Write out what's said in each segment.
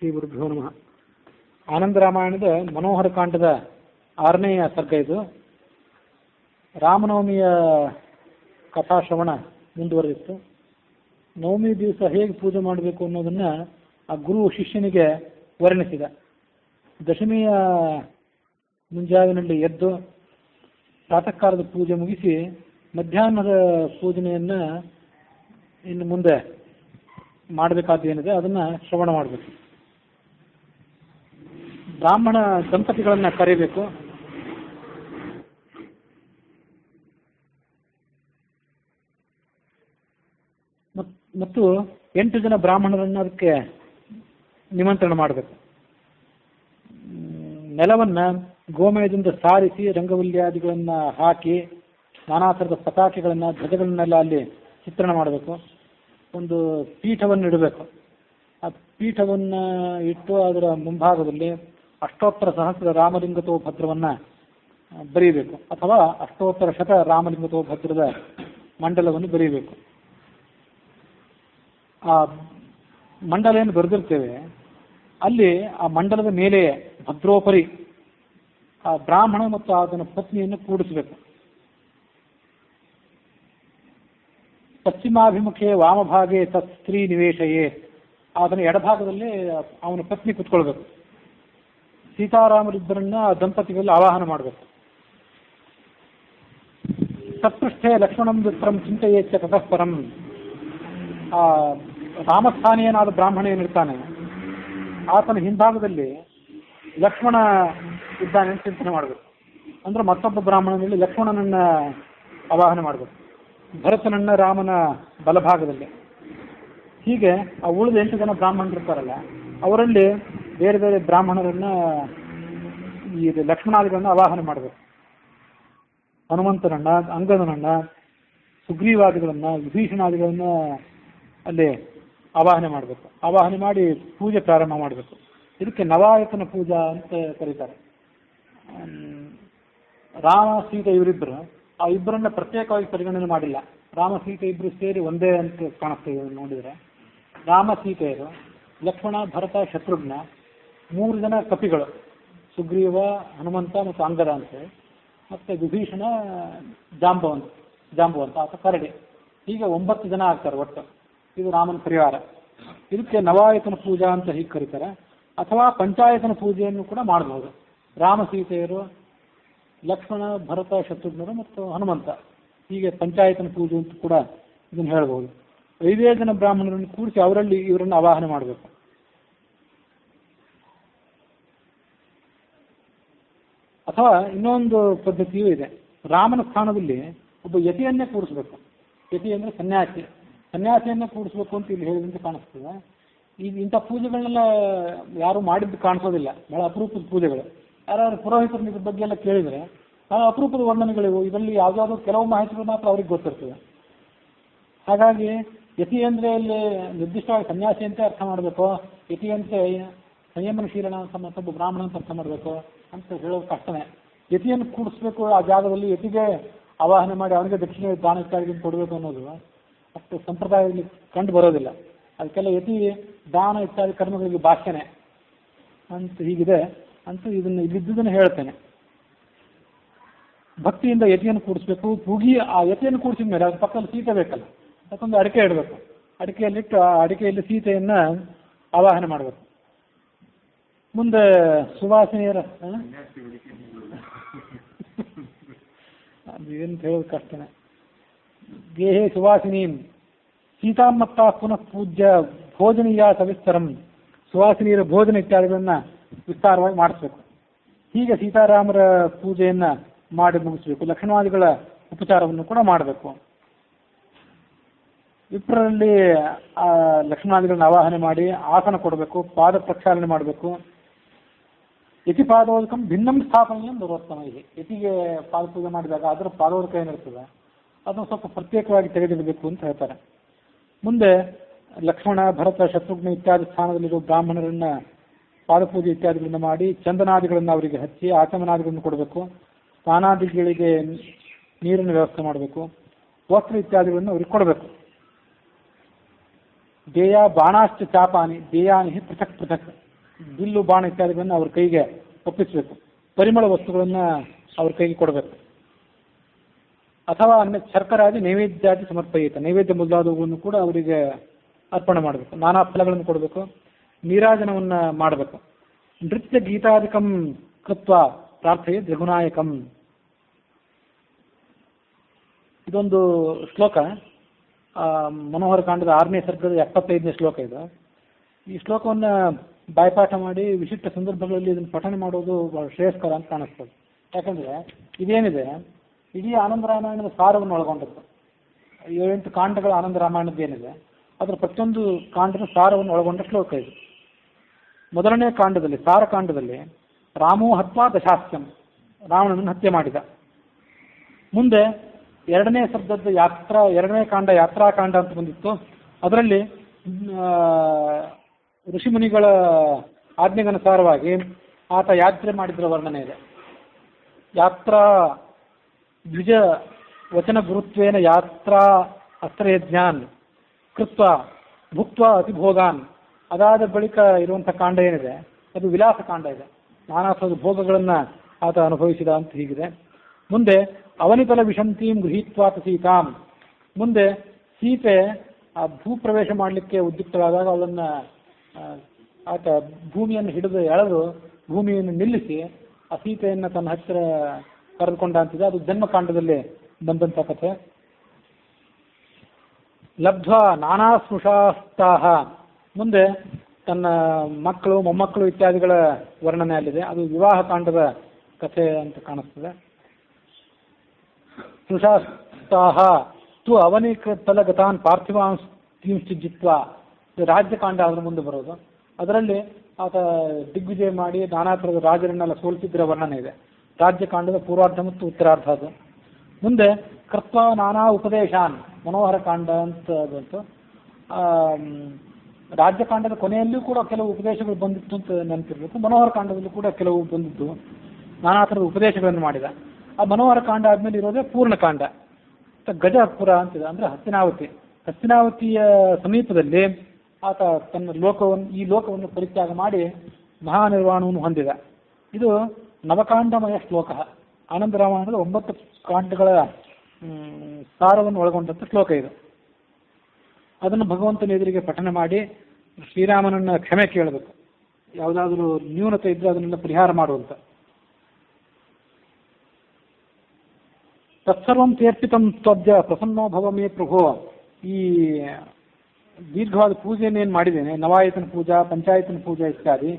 ಶ್ರೀ ಗುರುಭ್ಯೋ ನಮಃ. ಆನಂದ ರಾಮಾಯಣದ ಮನೋಹರ ಕಾಂಡದ 6ನೇ ಸರ್ಗ ಇದು. ರಾಮನವಮಿಯ ಕಥಾಶ್ರವಣ ಮುಂದುವರೆದಿತ್ತು. ನವಮಿ ದಿವಸ ಹೇಗೆ ಪೂಜೆ ಮಾಡಬೇಕು ಅನ್ನೋದನ್ನ ಆ ಗುರು ಶಿಷ್ಯನಿಗೆ ವರ್ಣಿಸಿದ. ದಶಮಿಯ ಮುಂಜಾವಿನಲ್ಲಿ ಎದ್ದು ಪ್ರಾತಃ ಕಾಲದ ಪೂಜೆ ಮುಗಿಸಿ ಮಧ್ಯಾಹ್ನದ ಪೂಜನೆಯನ್ನ ಇನ್ನು ಮುಂದೆ ಮಾಡಬೇಕಾದ್ದೇನಿದೆ ಅದನ್ನ ಶ್ರವಣ ಮಾಡಬೇಕು. ಬ್ರಾಹ್ಮಣ ದಂಪತಿಗಳನ್ನ ಕರೀಬೇಕು. ಮತ್ತು 8 ಜನ ಬ್ರಾಹ್ಮಣರನ್ನು ಅದಕ್ಕೆ ನಿಮಂತ್ರಣ ಮಾಡಬೇಕು. ನೆಲವನ್ನ ಗೋಮಯದಿಂದ ಸಾರಿಸಿ ರಂಗವಲ್ಯಾದಿಗಳನ್ನ ಹಾಕಿ ನಾನಾ ಥರದ ಪತಾಕೆಗಳನ್ನ ಧ್ವಜಗಳನ್ನೆಲ್ಲ ಅಲ್ಲಿ ಚಿತ್ರಣ ಮಾಡಬೇಕು. ಒಂದು ಪೀಠವನ್ನು ಇಡಬೇಕು. ಆ ಪೀಠವನ್ನು ಇಟ್ಟು ಅದರ ಮುಂಭಾಗದಲ್ಲಿ ಅಷ್ಟೋತ್ತರ ಸಹಸ್ರ ರಾಮಲಿಂಗತೋ ಭದ್ರವನ್ನ ಬರೀಬೇಕು, ಅಥವಾ ಅಷ್ಟೋತ್ತರ ಶತ ರಾಮಲಿಂಗತೋ ಭದ್ರದ ಮಂಡಲವನ್ನು ಬರೀಬೇಕು. ಆ ಮಂಡಲ ಏನು ಬರೆದಿರ್ತೇವೆ ಅಲ್ಲಿ ಆ ಮಂಡಲದ ಮೇಲೆ ಭದ್ರೋಪರಿ ಆ ಬ್ರಾಹ್ಮಣ ಮತ್ತು ಆತನ ಪತ್ನಿಯನ್ನು ಕೂಡಿಸಬೇಕು. ಪಶ್ಚಿಮಾಭಿಮುಖೆ ವಾಮಭಾಗೆ ತತ್ ಸ್ತ್ರೀ ನಿವೇಶಯೇ, ಅದನ್ನ ಎಡಭಾಗದಲ್ಲಿ ಅವನ ಪತ್ನಿ ಕುತ್ಕೊಳ್ಬೇಕು. ಸೀತಾರಾಮರಿಬ್ಬರನ್ನ ದಂಪತಿಗಳಲ್ಲಿ ಆವಾಹನ ಮಾಡಬೇಕು. ತತ್ಪೃಷ್ಠೆ ಲಕ್ಷ್ಮಣಂ ವಿಪ್ರಂ ಚಿಂತೆಯೇಚ್ಛ ತತಃ ಪರಂ, ಆ ರಾಮಸ್ಥಾನೀಯನಾದ ಬ್ರಾಹ್ಮಣ ಏನಿರ್ತಾನೆ ಆತನ ಹಿಂಭಾಗದಲ್ಲಿ ಲಕ್ಷ್ಮಣ ಇದ್ದಾನೆ ಅಂತ ಚಿಂತನೆ ಮಾಡಬೇಕು. ಅಂದ್ರೆ ಮತ್ತೊಬ್ಬ ಬ್ರಾಹ್ಮಣನಲ್ಲಿ ಲಕ್ಷ್ಮಣನನ್ನ ಆವಾಹನ ಮಾಡಬೇಕು, ಭರತನನ್ನ ರಾಮನ ಬಲಭಾಗದಲ್ಲಿ. ಹೀಗೆ ಆ ಉಳಿದ 8 ಜನ ಬ್ರಾಹ್ಮಣರಿರ್ತಾರಲ್ಲ ಅವರಲ್ಲಿ ಬೇರೆ ಬೇರೆ ಬ್ರಾಹ್ಮಣರನ್ನ ಈ ಲಕ್ಷ್ಮಣಾದಿಗಳನ್ನ ಆವಾಹನ ಮಾಡಬೇಕು. ಹನುಮಂತನನ್ನ, ಅಂಗದನನ್ನ, ಸುಗ್ರೀವಾದಿಗಳನ್ನ, ವಿಭೀಷಣಾದಿಗಳನ್ನ ಅಲ್ಲಿ ಆವಾಹನೆ ಮಾಡಬೇಕು. ಆವಾಹನೆ ಮಾಡಿ ಪೂಜೆ ಪ್ರಾರಂಭ ಮಾಡಬೇಕು. ಇದಕ್ಕೆ ನವಾಯತನ ಪೂಜಾ ಅಂತ ಕರೀತಾರೆ. ರಾಮ ಸೀತೆ ಇವರಿಬ್ಬರು ಆ ಇಬ್ಬರನ್ನ ಪ್ರತ್ಯೇಕವಾಗಿ ಪರಿಗಣನೆ ಮಾಡಿಲ್ಲ. ರಾಮ ಸೀತೆ ಇಬ್ಬರು ಸೇರಿ ಒಂದೇ ಅಂತ ಕಾಣಿಸ್ತೇವೆ ನೋಡಿದರೆ. ರಾಮ ಸೀತೆಯರು, ಲಕ್ಷ್ಮಣ, ಭರತ, ಶತ್ರುಘ್ನ, 3 ಜನ ಕಪಿಗಳು, ಸುಗ್ರೀವ, ಹನುಮಂತ ಮತ್ತು ಅಂಗದ ಅಂತ, ಮತ್ತೆ ವಿಭೀಷಣ, ಜಾಂಬವಂತ ಆತ ಕರಡಿ. ಹೀಗೆ 9 ಜನ ಆಗ್ತಾರೆ ಒಟ್ಟು. ಇದು ರಾಮನ ಪರಿವಾರ. ಇದಕ್ಕೆ ನವಾಯತನ ಪೂಜಾ ಅಂತ ಹೀಗೆ ಕರೀತಾರೆ. ಅಥವಾ ಪಂಚಾಯತನ ಪೂಜೆಯನ್ನು ಕೂಡ ಮಾಡಬಹುದು. ರಾಮ ಸೀತೆಯರು, ಲಕ್ಷ್ಮಣ, ಭರತ, ಶತ್ರುಘ್ನರು ಮತ್ತು ಹನುಮಂತ, ಹೀಗೆ ಪಂಚಾಯತನ ಪೂಜೆ ಅಂತ ಕೂಡ ಇದನ್ನು ಹೇಳಬಹುದು. 5 ಜನ ಬ್ರಾಹ್ಮಣರನ್ನು ಕೂರಿಸಿ ಅವರಲ್ಲಿ ಇವರನ್ನು ಆವಾಹನೆ ಮಾಡಬೇಕು. ಅಥವಾ ಇನ್ನೊಂದು ಪದ್ಧತಿಯೂ ಇದೆ. ರಾಮನ ಸ್ಥಾನದಲ್ಲಿ ಒಬ್ಬ ಯತಿಯನ್ನೇ ಕೂರಿಸ್ಬೇಕು. ಯತಿ ಅಂದ್ರೆ ಸನ್ಯಾಸಿಯನ್ನೇ ಕೂರಿಸ್ಬೇಕು ಅಂತ ಇಲ್ಲಿ ಹೇಳಿದಂತೆ ಕಾಣಿಸ್ತದೆ. ಈಗ ಇಂಥ ಪೂಜೆಗಳನ್ನೆಲ್ಲ ಯಾರು ಮಾಡಿದ್ದು ಕಾಣಿಸೋದಿಲ್ಲ, ಬಹಳ ಅಪರೂಪದ ಪೂಜೆಗಳು. ಯಾರು ಪುರೋಹಿತರು ಇದ್ರ ಬಗ್ಗೆ ಎಲ್ಲ ಕೇಳಿದರೆ ಬಹಳ ಅಪರೂಪದ ವರ್ಣನೆಗಳಿವು. ಇದರಲ್ಲಿ ಯಾವುದಾದ್ರೂ ಕೆಲವು ಮಾಹಿತಿಗಳು ಮಾತ್ರ ಅವ್ರಿಗೆ ಗೊತ್ತಿರ್ತದೆ. ಹಾಗಾಗಿ ಯತಿ ಅಂದ್ರೆ ಇಲ್ಲಿ ನಿರ್ದಿಷ್ಟವಾಗಿ ಸನ್ಯಾಸಿ ಅಂತ ಅರ್ಥ ಮಾಡಬೇಕು, ಯತಿ ಅಂತೆ ಸಂಯಮನಶೀಲನ ಮತ್ತೊಬ್ಬ ಬ್ರಾಹ್ಮಣ ಅಂತ ಅರ್ಥ ಮಾಡಬೇಕು ಅಂತ ಹೇಳೋದು ಕಷ್ಟನೇ. ಯತಿಯನ್ನು ಕೂಡಿಸ್ಬೇಕು ಆ ಜಾಗದಲ್ಲಿ, ಯತಿಗೆ ಆವಾಹನೆ ಮಾಡಿ ಅವನಿಗೆ ದಕ್ಷಿಣ ದಾನ ಇತ್ಯಾದಿ ಕೊಡಬೇಕು ಅನ್ನೋದು ಅಷ್ಟು ಸಂಪ್ರದಾಯದಲ್ಲಿ ಕಂಡು ಬರೋದಿಲ್ಲ. ಅದಕ್ಕೆಲ್ಲ ಯತಿ ದಾನ ಇತ್ಯಾದಿ ಕರ್ಮಗಳಿಗೆ ಭಾಷೆನೆ ಅಂತ ಹೀಗಿದೆ ಅಂತ ಇಲ್ಲಿದ್ದುದನ್ನು ಹೇಳ್ತೇನೆ. ಭಕ್ತಿಯಿಂದ ಯತಿಯನ್ನು ಕೂಡಿಸ್ಬೇಕು. ಆ ಯತಿಯನ್ನು ಕೂಡಿಸಿದ ಮೇಲೆ ಅದ್ರ ಪಕ್ಕದಲ್ಲಿ ಸೀತೆ ಬೇಕಲ್ಲ, ಅದಕ್ಕೊಂದು ಅಡಿಕೆ ಇಡಬೇಕು. ಅಡಿಕೆಯಲ್ಲಿಟ್ಟು ಆ ಅಡಿಕೆಯಲ್ಲಿ ಸೀತೆಯನ್ನ ಆವಾಹನೆ ಮಾಡಬೇಕು. ಮುಂದೆ ಸುವಾಸಿನಿಯರ ಅದೇನು ಹೇಳೋದು ಕಷ್ಟನೇ. ಗೇಹೇ ಸುವಾಸಿನೀಂ ಸೀತಾಮತ್ತ ಪುನಃ ಪೂಜ್ಯ ಭೋಜನೀಯ ಸವಿಸ್ತರಂ, ಸುವಾಸಿನಿಯರ ಭೋಜನ ಇತ್ಯಾದಿಗಳನ್ನ ವಿಸ್ತಾರವಾಗಿ ಮಾಡಿಸ್ಬೇಕು. ಹೀಗೆ ಸೀತಾರಾಮರ ಪೂಜೆಯನ್ನ ಮಾಡಿ ಮುಗಿಸ್ಬೇಕು. ಲಕ್ಷ್ಮಣಾದಿಗಳ ಉಪಚಾರವನ್ನು ಕೂಡ ಮಾಡಬೇಕು. ವಿಪ್ರರಲ್ಲಿ ಆ ಲಕ್ಷ್ಮಣಾದಿಗಳನ್ನ ಆವಾಹನೆ ಮಾಡಿ ಆಸನ ಕೊಡಬೇಕು, ಪಾದ ಪ್ರಕ್ಷಾಲನೆ ಮಾಡಬೇಕು. ಯತಿ ಪಾದೋದಕಂ ಭಿನ್ನಂ ಸ್ಥಾಪನೆಯ ದುರೋತ್ತಮ. ಯತಿಗೆ ಪಾದ ಪೂಜೆ ಮಾಡಿದಾಗ ಅದರ ಪಾದೋದಕ ಏನಿರ್ತದೆ ಅದನ್ನು ಸ್ವಲ್ಪ ಪ್ರತ್ಯೇಕವಾಗಿ ತೆಗೆದಿಡಬೇಕು ಅಂತ ಹೇಳ್ತಾರೆ. ಮುಂದೆ ಲಕ್ಷ್ಮಣ, ಭರತ, ಶತ್ರುಘ್ನ ಇತ್ಯಾದಿ ಸ್ಥಾನದಲ್ಲಿರುವ ಬ್ರಾಹ್ಮಣರನ್ನ ಪಾದಪೂಜೆ ಇತ್ಯಾದಿಗಳನ್ನು ಮಾಡಿ ಚಂದನಾದಿಗಳನ್ನು ಅವರಿಗೆ ಹಚ್ಚಿ ಆಚಮನಾದಿಗಳನ್ನು ಕೊಡಬೇಕು. ಸ್ನಾನಾದಿಗಳಿಗೆ ನೀರಿನ ವ್ಯವಸ್ಥೆ ಮಾಡಬೇಕು. ವಸ್ತ್ರ ಇತ್ಯಾದಿಗಳನ್ನು ಅವ್ರಿಗೆ ಕೊಡಬೇಕು. ದೇಯ ಬಾಣಾಶ್ಚ ಚಾಪಾನಿ ದೇಯಾನಿ ಪೃಥಕ್ ಪೃಥಕ್. ಬಿಲ್ಲು ಬಾಣ ಇತ್ಯಾದಿಗಳನ್ನು ಅವ್ರ ಕೈಗೆ ಒಪ್ಪಿಸಬೇಕು. ಪರಿಮಳ ವಸ್ತುಗಳನ್ನು ಅವ್ರ ಕೈಗೆ ಕೊಡಬೇಕು. ಅಥವಾ ಶರ್ಕರಾದಿ ನೈವೇದ್ಯಾದಿ ಸಮರ್ಪಯಿತ, ನೈವೇದ್ಯ ಮೊದಲಾದವುಗಳನ್ನು ಕೂಡ ಅವರಿಗೆ ಅರ್ಪಣೆ ಮಾಡಬೇಕು. ನಾನಾ ಫಲಗಳನ್ನು ಕೊಡಬೇಕು. ನೀರಾಜನವನ್ನು ಮಾಡಬೇಕು. ನೃತ್ಯ ಗೀತಾದಿಕಂ ಕೃತ್ವ ಪ್ರಾರ್ಥನೆ ರಘುನಾಯಕಂ. ಇದೊಂದು ಶ್ಲೋಕ, ಮನೋಹರ ಕಾಂಡದ 6ನೇ ಸರ್ಗದ 75ನೇ ಶ್ಲೋಕ ಇದು. ಈ ಶ್ಲೋಕವನ್ನು ಬಾಯ್ಪಾಠ ಮಾಡಿ ವಿಶಿಷ್ಟ ಸಂದರ್ಭಗಳಲ್ಲಿ ಇದನ್ನು ಪಠನೆ ಮಾಡೋದು ಬಹಳ ಶ್ರೇಯಸ್ಕರ ಅಂತ ಕಾಣಿಸ್ತದೆ. ಯಾಕಂದರೆ ಇದೇನಿದೆ ಇಡೀ ಆನಂದ ರಾಮಾಯಣದ ಸಾರವನ್ನು ಒಳಗೊಂಡದ್ದು. 7-8 ಕಾಂಡಗಳ ಆನಂದ ರಾಮಾಯಣದ ಏನಿದೆ ಅದರ ಪ್ರತಿಯೊಂದು ಕಾಂಡದ ಸಾರವನ್ನು ಒಳಗೊಂಡ ಶ್ಲೋಕ ಇದು. ಮೊದಲನೇ ಕಾಂಡದಲ್ಲಿ, ಸಾರಕಾಂಡದಲ್ಲಿ, ರಾಮೋ ಹತ್ವಾ ದಶಾಸ್ಯಂ, ರಾವಣನನ್ನು ಹತ್ಯೆ ಮಾಡಿದ. ಮುಂದೆ 2ನೇ ಶಬ್ದದ ಯಾತ್ರಾ, 2ನೇ ಕಾಂಡ ಯಾತ್ರಾಕಾಂಡ ಅಂತ ಬಂದಿತ್ತು. ಅದರಲ್ಲಿ ಋಷಿಮುನಿಗಳ ಆಜ್ಞೆಗನುಸಾರವಾಗಿ ಆತ ಯಾತ್ರೆ ಮಾಡಿದ್ರ ವರ್ಣನೆ ಇದೆ. ಯಾತ್ರಾ ದ್ವಿಜ ವಚನ ಗುರುತ್ವೇನ ಯಾತ್ರಾ ಅಸ್ತ್ರಯಜ್ಞಾನ್ ಕೃತ್ವ ಭುಕ್ತ ಅತಿಭೋಗಾನ್. ಅದಾದ ಬಳಿಕ ಇರುವಂಥ ಕಾಂಡ ಏನಿದೆ ಅದು ವಿಲಾಸ ಕಾಂಡ ಇದೆ. ನಾನಾ ಥರದ ಭೋಗಗಳನ್ನು ಆತ ಅನುಭವಿಸಿದ ಅಂತ ಹೀಗಿದೆ. ಮುಂದೆ ಅವನಿತಲ ವಿಶಂತೀಂ ಗೃಹೀತ್ವಾತ ಸೀತಾಂ. ಮುಂದೆ ಸೀತೆ ಆ ಭೂಪ್ರವೇಶ ಮಾಡಲಿಕ್ಕೆ ಉದ್ಯುಕ್ತರಾದಾಗ ಅವಳನ್ನು ಆತ ಭೂಮಿಯನ್ನು ಹಿಡಿದು ಎಳೆದು ಭೂಮಿಯನ್ನು ನಿಲ್ಲಿಸಿ ಆ ಸೀತೆಯನ್ನು ತನ್ನ ಹತ್ತಿರ ಕರೆದುಕೊಂಡ ಅಂತಿದೆ. ಅದು ಜನ್ಮಕಾಂಡದಲ್ಲಿ ಬಂದಂಥ ಕಥೆ. ಲಬ್ಧ್ವಾ ನಾನಾ ಸ್ಪೃಶಾಸ್ತಾಹ. ಮುಂದೆ ತನ್ನ ಮಕ್ಕಳು ಮೊಮ್ಮಕ್ಕಳು ಇತ್ಯಾದಿಗಳ ವರ್ಣನೆ ಅಲ್ಲಿದೆ. ಅದು ವಿವಾಹ ಕಾಂಡದ ಕಥೆ ಅಂತ ಕಾಣಿಸ್ತದೆ. ಸ್ಪೃಶಾಸ್ತಾಹ ತು ಅವನಿಕೃತಲಗತಾನ್ ಪಾರ್ಥಿವಾಂಶ್ಚಿತ್ವ. ರಾಜ್ಯಕಾಂಡ ಅದರ ಮುಂದೆ ಬರೋದು. ಅದರಲ್ಲಿ ಆತ ದಿಗ್ವಿಜಯ ಮಾಡಿ ನಾನಾ ಥರದ ರಾಜರನ್ನೆಲ್ಲ ಸೋಲಿಸಿದ್ದರ ವರ್ಣನೆ ಇದೆ. ರಾಜ್ಯಕಾಂಡದ ಪೂರ್ವಾರ್ಧ ಮತ್ತು ಉತ್ತರಾರ್ಧ ಅದು. ಮುಂದೆ ಕೃತ್ವ ನಾನಾ ಉಪದೇಶಾನ್, ಮನೋಹರ ಕಾಂಡ ಅಂತ ಬಂತು. ರಾಜ್ಯಕಾಂಡದ ಕೊನೆಯಲ್ಲೂ ಕೂಡ ಕೆಲವು ಉಪದೇಶಗಳು ಬಂದಿತ್ತು ಅಂತ ನೆನಪಿರ್ಬೇಕು. ಮನೋಹರ ಕಾಂಡದಲ್ಲೂ ಕೂಡ ಕೆಲವು ಬಂದಿದ್ದು, ನಾನಾ ಥರದ ಉಪದೇಶಗಳನ್ನು ಮಾಡಿದ. ಆ ಮನೋಹರ ಕಾಂಡ ಆದಮೇಲೆ ಇರೋದೇ ಪೂರ್ಣಕಾಂಡ, ಗಜಪುರ ಅಂತಿದೆ, ಅಂದರೆ ಹಸ್ತಿನಾವತಿ. ಹಸ್ತಿನಾವತಿಯ ಸಮೀಪದಲ್ಲಿ ಆತ ತನ್ನ ಈ ಲೋಕವನ್ನು ಪರಿತ್ಯಾಗ ಮಾಡಿ ಮಹಾನಿರ್ವಾಣವನ್ನು ಹೊಂದಿದ. ಇದು ನವಕಾಂಡಮಯ ಶ್ಲೋಕ. ಆನಂದ ರಾಮಾಯಣದ 9 ಕಾಂಡಗಳ ಸಾರವನ್ನು ಒಳಗೊಂಡಂಥ ಶ್ಲೋಕ ಇದು. ಅದನ್ನು ಭಗವಂತನ ಎದುರಿಗೆ ಪಠನೆ ಮಾಡಿ ಶ್ರೀರಾಮನನ್ನ ಕ್ಷಮೆ ಕೇಳಬೇಕು. ಯಾವುದಾದ್ರೂ ನ್ಯೂನತೆ ಇದ್ದರೆ ಅದನ್ನೆಲ್ಲ ಪರಿಹಾರ ಮಾಡುವಂತ. ತತ್ಸರ್ವಂ ತೀರ್ಪಿತಂ ತ್ವದ್ಯ ಪ್ರಸನ್ನೋ ಭವ ಮೇ ಪ್ರಭೋ. ಈ ದೀರ್ಘವಾದ ಪೂಜೆಯನ್ನೇನು ಮಾಡಿದ್ದೇನೆ, ನವಾಯತನ ಪೂಜಾ, ಪಂಚಾಯತನ ಪೂಜಾ ಇತ್ಯಾದಿ,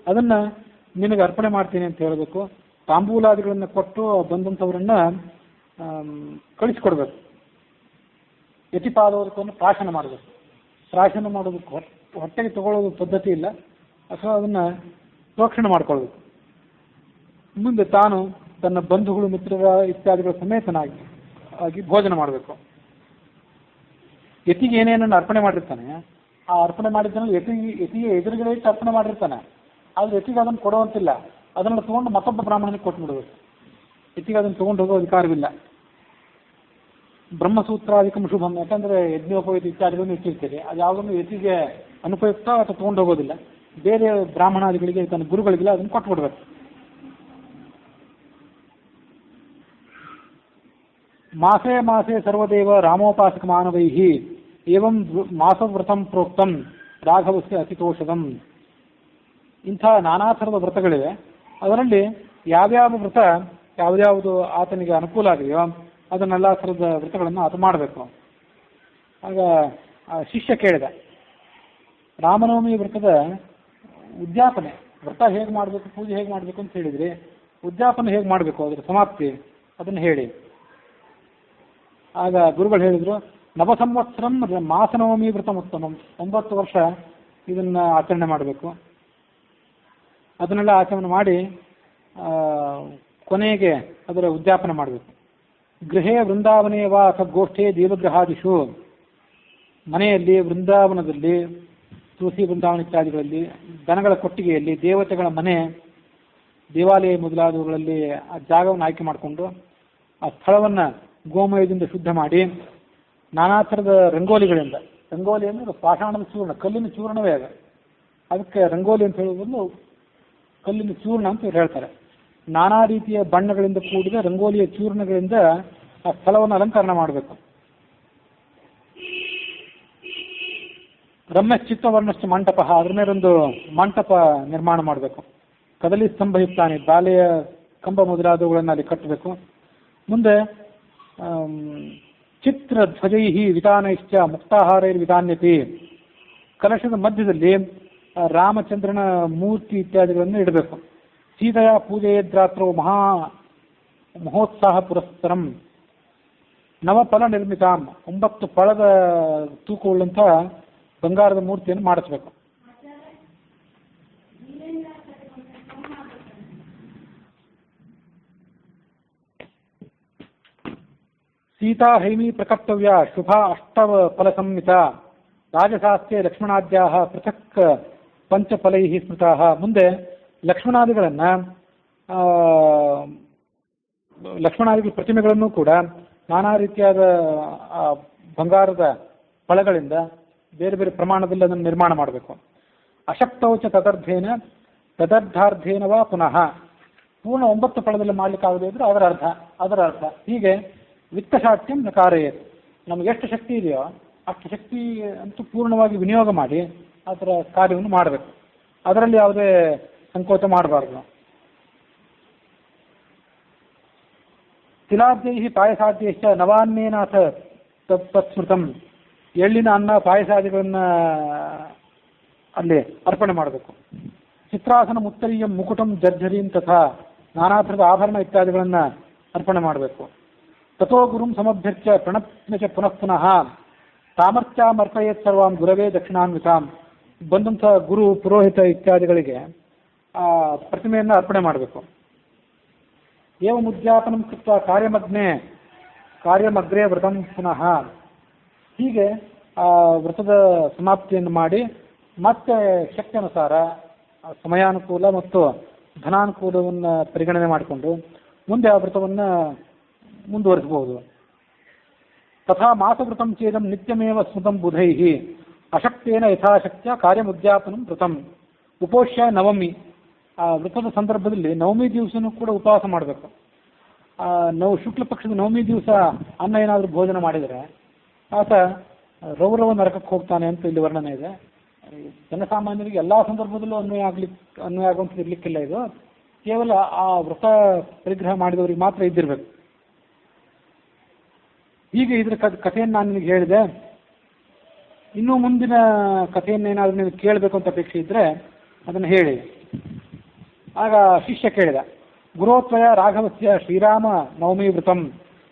ಅದನ್ನು ನಿನಗೆ ಅರ್ಪಣೆ ಮಾಡ್ತೀನಿ ಅಂತ ಹೇಳಬೇಕು. ತಾಂಬೂಲಾದಿಗಳನ್ನು ಕೊಟ್ಟು ಬಂದಂಥವರನ್ನ ಕಳಿಸ್ಕೊಡ್ಬೇಕು. ಯತಿಪಾದವನ್ನು ಪ್ರಾಶನ ಮಾಡಬೇಕು. ಪ್ರಾಶನ ಮಾಡೋದಕ್ಕೆ ಹೊಟ್ಟೆಗೆ ತಗೊಳ್ಳೋದು ಪದ್ಧತಿ ಇಲ್ಲ, ಅಥವಾ ಅದನ್ನು ಪ್ರೋಕ್ಷಣೆ ಮಾಡ್ಕೊಳ್ಬೇಕು. ಮುಂದೆ ತಾನು ತನ್ನ ಬಂಧುಗಳು ಮಿತ್ರರ ಇತ್ಯಾದಿಗಳ ಸಮೇತನಾಗಿ ಭೋಜನ ಮಾಡಬೇಕು. ಯತಿಗೆ ಏನೇನನ್ನು ಅರ್ಪಣೆ ಮಾಡಿರ್ತಾನೆ, ಆ ಅರ್ಪಣೆ ಮಾಡಿದ್ದನ್ನು ಯತಿಗೆ ಎದುರುಗಡೆ ಇಟ್ಟು ಅರ್ಪಣೆ ಮಾಡಿರ್ತಾನೆ. ಆದರೆ ಯತಿಗೆ ಅದನ್ನು ಕೊಡುವಂತಿಲ್ಲ. ಅದನ್ನು ತೊಗೊಂಡು ಮತ್ತೊಬ್ಬ ಬ್ರಾಹ್ಮಣನಿಗೆ ಕೊಟ್ಬಿಡಬೇಕು. ಯತಿಗೆ ಅದನ್ನು ತೊಗೊಂಡು ಹೋಗೋ ಅಧಿಕಾರವಿಲ್ಲ. ಬ್ರಹ್ಮಸೂತ್ರಾಧಿಕಂ ಶುಭಂ. ಯಾಕಂದರೆ ಯಜ್ಞೋಪಯುಕ್ತ ಇತ್ಯಾದಿಗಳನ್ನು ಇಟ್ಟಿರ್ತೀರಿ, ಅದು ಯಾವುದನ್ನು ಯತಿಗೆ ಅನುಪಯುಕ್ತ ಅಥವಾ ತೊಗೊಂಡು ಹೋಗೋದಿಲ್ಲ. ಬೇರೆ ಬ್ರಾಹ್ಮಣಾದಿಗಳಿಗೆ, ತನ್ನ ಗುರುಗಳಿಗೆಲ್ಲ ಅದನ್ನು ಕೊಟ್ಬಿಡ್ಬೇಕು. ಮಾಸೇ ಮಾಸೇ ಸರ್ವದೇವ ರಾಮೋಪಾಸಕ ಮಾನವೈಃ ಏವಂ ಮಾಸವ್ರತಂ ಪ್ರೋಕ್ತಂ ರಾಘವಸ್ಯ ಅತಿತೋಷದಂ. ಇಂಥ ನಾನಾ ಥರದ ವ್ರತಗಳಿವೆ. ಅದರಲ್ಲಿ ಯಾವ್ಯಾವ ವ್ರತ ಯಾವ್ಯಾವುದು ಆತನಿಗೆ ಅನುಕೂಲ ಆಗಿದೆಯೋ ಅದನ್ನೆಲ್ಲ ಥರದ ವ್ರತಗಳನ್ನು ಆತ ಮಾಡಬೇಕು. ಆಗ ಶಿಷ್ಯ ಕೇಳಿದ, ರಾಮನವಮಿ ವ್ರತದ ಉದ್ಯಾಪನೆ, ವ್ರತ ಹೇಗೆ ಮಾಡಬೇಕು, ಪೂಜೆ ಹೇಗೆ ಮಾಡಬೇಕು ಅಂತ ಹೇಳಿದ್ರಿ, ಉದ್ಯಾಪನೆ ಹೇಗೆ ಮಾಡಬೇಕು, ಅದರ ಸಮಾಪ್ತಿ ಅದನ್ನು ಹೇಳಿ. ಆಗ ಗುರುಗಳು ಹೇಳಿದರು, ನವಸಂವತ್ಸರಂ ಮಾಸನವಮಿ ವ್ರತ ಉತ್ತಮಂ. 9 ವರ್ಷ ಇದನ್ನು ಆಚರಣೆ ಮಾಡಬೇಕು. ಅದನ್ನೆಲ್ಲ ಆಚರಣೆ ಮಾಡಿ ಕೊನೆಗೆ ಅದರ ಉದ್ಯಾಪನೆ ಮಾಡಬೇಕು. ಗೃಹೇ ವೃಂದಾವನೇ ವಾ ಸದ್ಗೋಷ್ಠೇ ದೇವಗ್ರಹಾದಿಷು. ಮನೆಯಲ್ಲಿ, ವೃಂದಾವನದಲ್ಲಿ, ತುಳಸಿ ವೃಂದಾವನ ಇತ್ಯಾದಿಗಳಲ್ಲಿ, ದನಗಳ ಕೊಟ್ಟಿಗೆಯಲ್ಲಿ, ದೇವತೆಗಳ ಮನೆ, ದೇವಾಲಯ ಮೊದಲಾದವುಗಳಲ್ಲಿ ಆ ಜಾಗವನ್ನು ಆಯ್ಕೆ ಮಾಡಿಕೊಂಡು ಆ ಸ್ಥಳವನ್ನು ಗೋಮಯದಿಂದ ಶುದ್ಧ ಮಾಡಿ ನಾನಾ ಥರದ ರಂಗೋಲಿಗಳಿಂದ, ರಂಗೋಲಿ ಅಂದರೆ ಪಾಷಾಣದ ಚೂರ್ಣ, ಕಲ್ಲಿನ ಚೂರ್ಣವೇ ಅದು, ಅದಕ್ಕೆ ರಂಗೋಲಿ ಅಂತ ಹೇಳೋದನ್ನು ಕಲ್ಲಿನ ಚೂರ್ಣ ಅಂತ ಇವ್ರು ಹೇಳ್ತಾರೆ. ನಾನಾ ರೀತಿಯ ಬಣ್ಣಗಳಿಂದ ಕೂಡಿದ ರಂಗೋಲಿಯ ಚೂರ್ಣಗಳಿಂದ ಆ ಸ್ಥಳವನ್ನು ಅಲಂಕರಣ ಮಾಡಬೇಕು. ರಮ್ಯ ಚಿತ್ತವರ್ಣಶ್ಚ ಮಂಟಪ, ಅದ್ರ ಮೇಲೊಂದು ಮಂಟಪ ನಿರ್ಮಾಣ ಮಾಡಬೇಕು. ಕದಲಿ ಸ್ತಂಭಯುಕ್ತಾನೆ, ಬಾಲೆಯ ಕಂಬ ಮೊದಲಾದವುಗಳನ್ನು ಅಲ್ಲಿ ಕಟ್ಟಬೇಕು. ಮುಂದೆ ಚಿತ್ರಧ್ವಜೈ ವಿಧಾನೈಶ್ಚ ಮುಕ್ತಾಹಾರೈರ್ ವಿಧಾನ್ಯತೆ, ಕಲಶದ ಮಧ್ಯದಲ್ಲಿ ರಾಮಚಂದ್ರನ ಮೂರ್ತಿ ಇತ್ಯಾದಿಗಳನ್ನು ಇಡಬೇಕು. ಸೀತೆಯ ಪೂಜೆಯದ್ರಾತ್ರೌ ಮಹೋತ್ಸಾಹ ಪುರಸ್ಸರಂ ನವಫಲ ನಿರ್ಮಿತಾಂ, 9 ಫಲದ ತೂಕವುಳ್ಳಂಥ ಬಂಗಾರದ ಮೂರ್ತಿಯನ್ನು ಮಾಡಿಸ್ಬೇಕು. ಸೀತಾ ಹೈಮಿ ಪ್ರಕರ್ತವ್ಯ ಶುಭ ಅಷ್ಟವ ಫಲ ಸಂಹಿತ ರಾಜಶಾಸ್ತ್ರೆ ಲಕ್ಷ್ಮಣಾದ್ಯಾ ಪೃಥಕ್ ಪಂಚಫಲೈ ಸ್ಮೃತಾ. ಮುಂದೆ ಲಕ್ಷ್ಮಣಾದಿಗಳ ಪ್ರತಿಮೆಗಳನ್ನು ಕೂಡ ನಾನಾ ರೀತಿಯಾದ ಬಂಗಾರದ ಫಲಗಳಿಂದ ಬೇರೆ ಬೇರೆ ಪ್ರಮಾಣದಲ್ಲಿ ಅದನ್ನು ನಿರ್ಮಾಣ ಮಾಡಬೇಕು. ಅಶಕ್ತೌಚ ತದರ್ಧಾರ್ಧೇನವಾ ಪುನಃ, ಪೂರ್ಣ 9 ಫಲದಲ್ಲಿ ಮಾಡಲಿಕ್ಕಾಗದೇ ಇದ್ರೆ ಅದರ ಅರ್ಧ. ಹೀಗೆ ವಿತ್ತಶಾಟ್ಯಂ ನಕಾರಯೇತ್, ನಮ್ಗೆ ಎಷ್ಟು ಶಕ್ತಿ ಇದೆಯೋ ಅಷ್ಟು ಶಕ್ತಿ ಅಂತೂ ಪೂರ್ಣವಾಗಿ ವಿನಿಯೋಗ ಮಾಡಿ ಅದರ ಕಾರ್ಯವನ್ನು ಮಾಡಬೇಕು. ಅದರಲ್ಲಿ ಯಾವುದೇ ಸಂಕೋಚ ಮಾಡಬಾರ್ದು. ತಿಲಾದ್ಯೈ ಪಾಯಸಾದ್ಯಶ್ಚ ನವಾನ್ನೇನಾಥ ತತ್ಸ್ಮೃತಂ, ಎಳ್ಳಿನ ಅನ್ನ ಪಾಯಸಾದಿಗಳನ್ನ ಅಲ್ಲಿ ಅರ್ಪಣೆ ಮಾಡಬೇಕು. ಚಿತ್ರಾಸನ ಮುತ್ತರೀಯಂ ಮುಕುಟಂ ಜರ್ಜರೀಂ ತಥಾ, ನಾನಾ ಥರದ ಆಭರಣ ಇತ್ಯಾದಿಗಳನ್ನ ಅರ್ಪಣೆ ಮಾಡಬೇಕು. ತಥೋ ಗುರುಂ ಸಮಭ್ಯರ್ಚ್ಯ ಪ್ರಣಪ್ಯ ಪುನಃ ಪುನಃ ಸಾಮರ್ಥ್ಯಾಮರ್ಪಯೇತ್ ಸರ್ವಾಂ ಗುರವೇ ದಕ್ಷಿಣಾನ್ವಿತಾಂ, ಬಂದಂಥ ಗುರು ಪುರೋಹಿತ ಇತ್ಯಾದಿಗಳಿಗೆ ಆ ಪ್ರತಿಮೆಯನ್ನು ಅರ್ಪಣೆ ಮಾಡಬೇಕು. ಏವಂ ಉದ್ಯಾಪನಂ ಕೃತ್ವ ಕಾರ್ಯಮಗ್ರೇ ವ್ರತಂ ಪುನಃ, ಹೀಗೆ ಆ ವ್ರತದ ಸಮಾಪ್ತಿಯನ್ನು ಮಾಡಿ ಮತ್ತೆ ಶಕ್ತಿಯನುಸಾರ ಸಮಯಾನುಕೂಲ ಮತ್ತು ಧನಾನುಕೂಲವನ್ನು ಪರಿಗಣನೆ ಮಾಡಿಕೊಂಡು ಮುಂದೆ ಆ ವ್ರತವನ್ನು ಮುಂದುವರಿಸಬಹುದು. ತಥಾ ಮಾಸವೃತಂ ಚೇದಂ ನಿತ್ಯಮೇವ ಸ್ಮೃತಂ ಬುಧೈ ಅಶಕ್ತೇನ ಯಥಾಶಕ್ತಿಯ ಕಾರ್ಯಮುದ್ಯಾಪನಂ ವ್ರತಂ ಉಪೋಷ್ಯ ನವಮಿ, ಆ ವ್ರತದ ಸಂದರ್ಭದಲ್ಲಿ ನವಮಿ ದಿವಸನೂ ಕೂಡ ಉಪವಾಸ ಮಾಡಬೇಕು. ಶುಕ್ಲ ಪಕ್ಷದ ನವಮಿ ದಿವಸ ಅನ್ನ ಏನಾದರೂ ಭೋಜನ ಮಾಡಿದರೆ ಆತ ರೌರವ ನರಕಕ್ಕೆ ಹೋಗ್ತಾನೆ ಅಂತ ಇಲ್ಲಿ ವರ್ಣನೆ ಇದೆ. ಜನಸಾಮಾನ್ಯರಿಗೆ ಎಲ್ಲ ಸಂದರ್ಭದಲ್ಲೂ ಅನ್ವಯ ಆಗುವಂತ ಇರ್ಲಿಕ್ಕಿಲ್ಲ. ಇದು ಕೇವಲ ಆ ವ್ರತ ಪರಿಗ್ರಹ ಮಾಡಿದವರಿಗೆ ಮಾತ್ರ ಇದ್ದಿರಬೇಕು. ಹೀಗೆ ಇದರ ಕಥೆಯನ್ನು ನಾನು ನಿನಗೆ ಹೇಳಿದೆ. ಇನ್ನೂ ಮುಂದಿನ ಕಥೆಯನ್ನೇನಾದರೂ ನೀವು ಕೇಳಬೇಕು ಅಂತ ಅಪೇಕ್ಷೆ ಇದ್ದರೆ ಅದನ್ನು ಹೇಳಿ. ಆಗ ಶಿಷ್ಯ ಕೇಳಿದ, ಗುರೋತ್ವಯ ರಾಘವಸ್ಯ ಶ್ರೀರಾಮ ನವಮಿ ವ್ರತಂ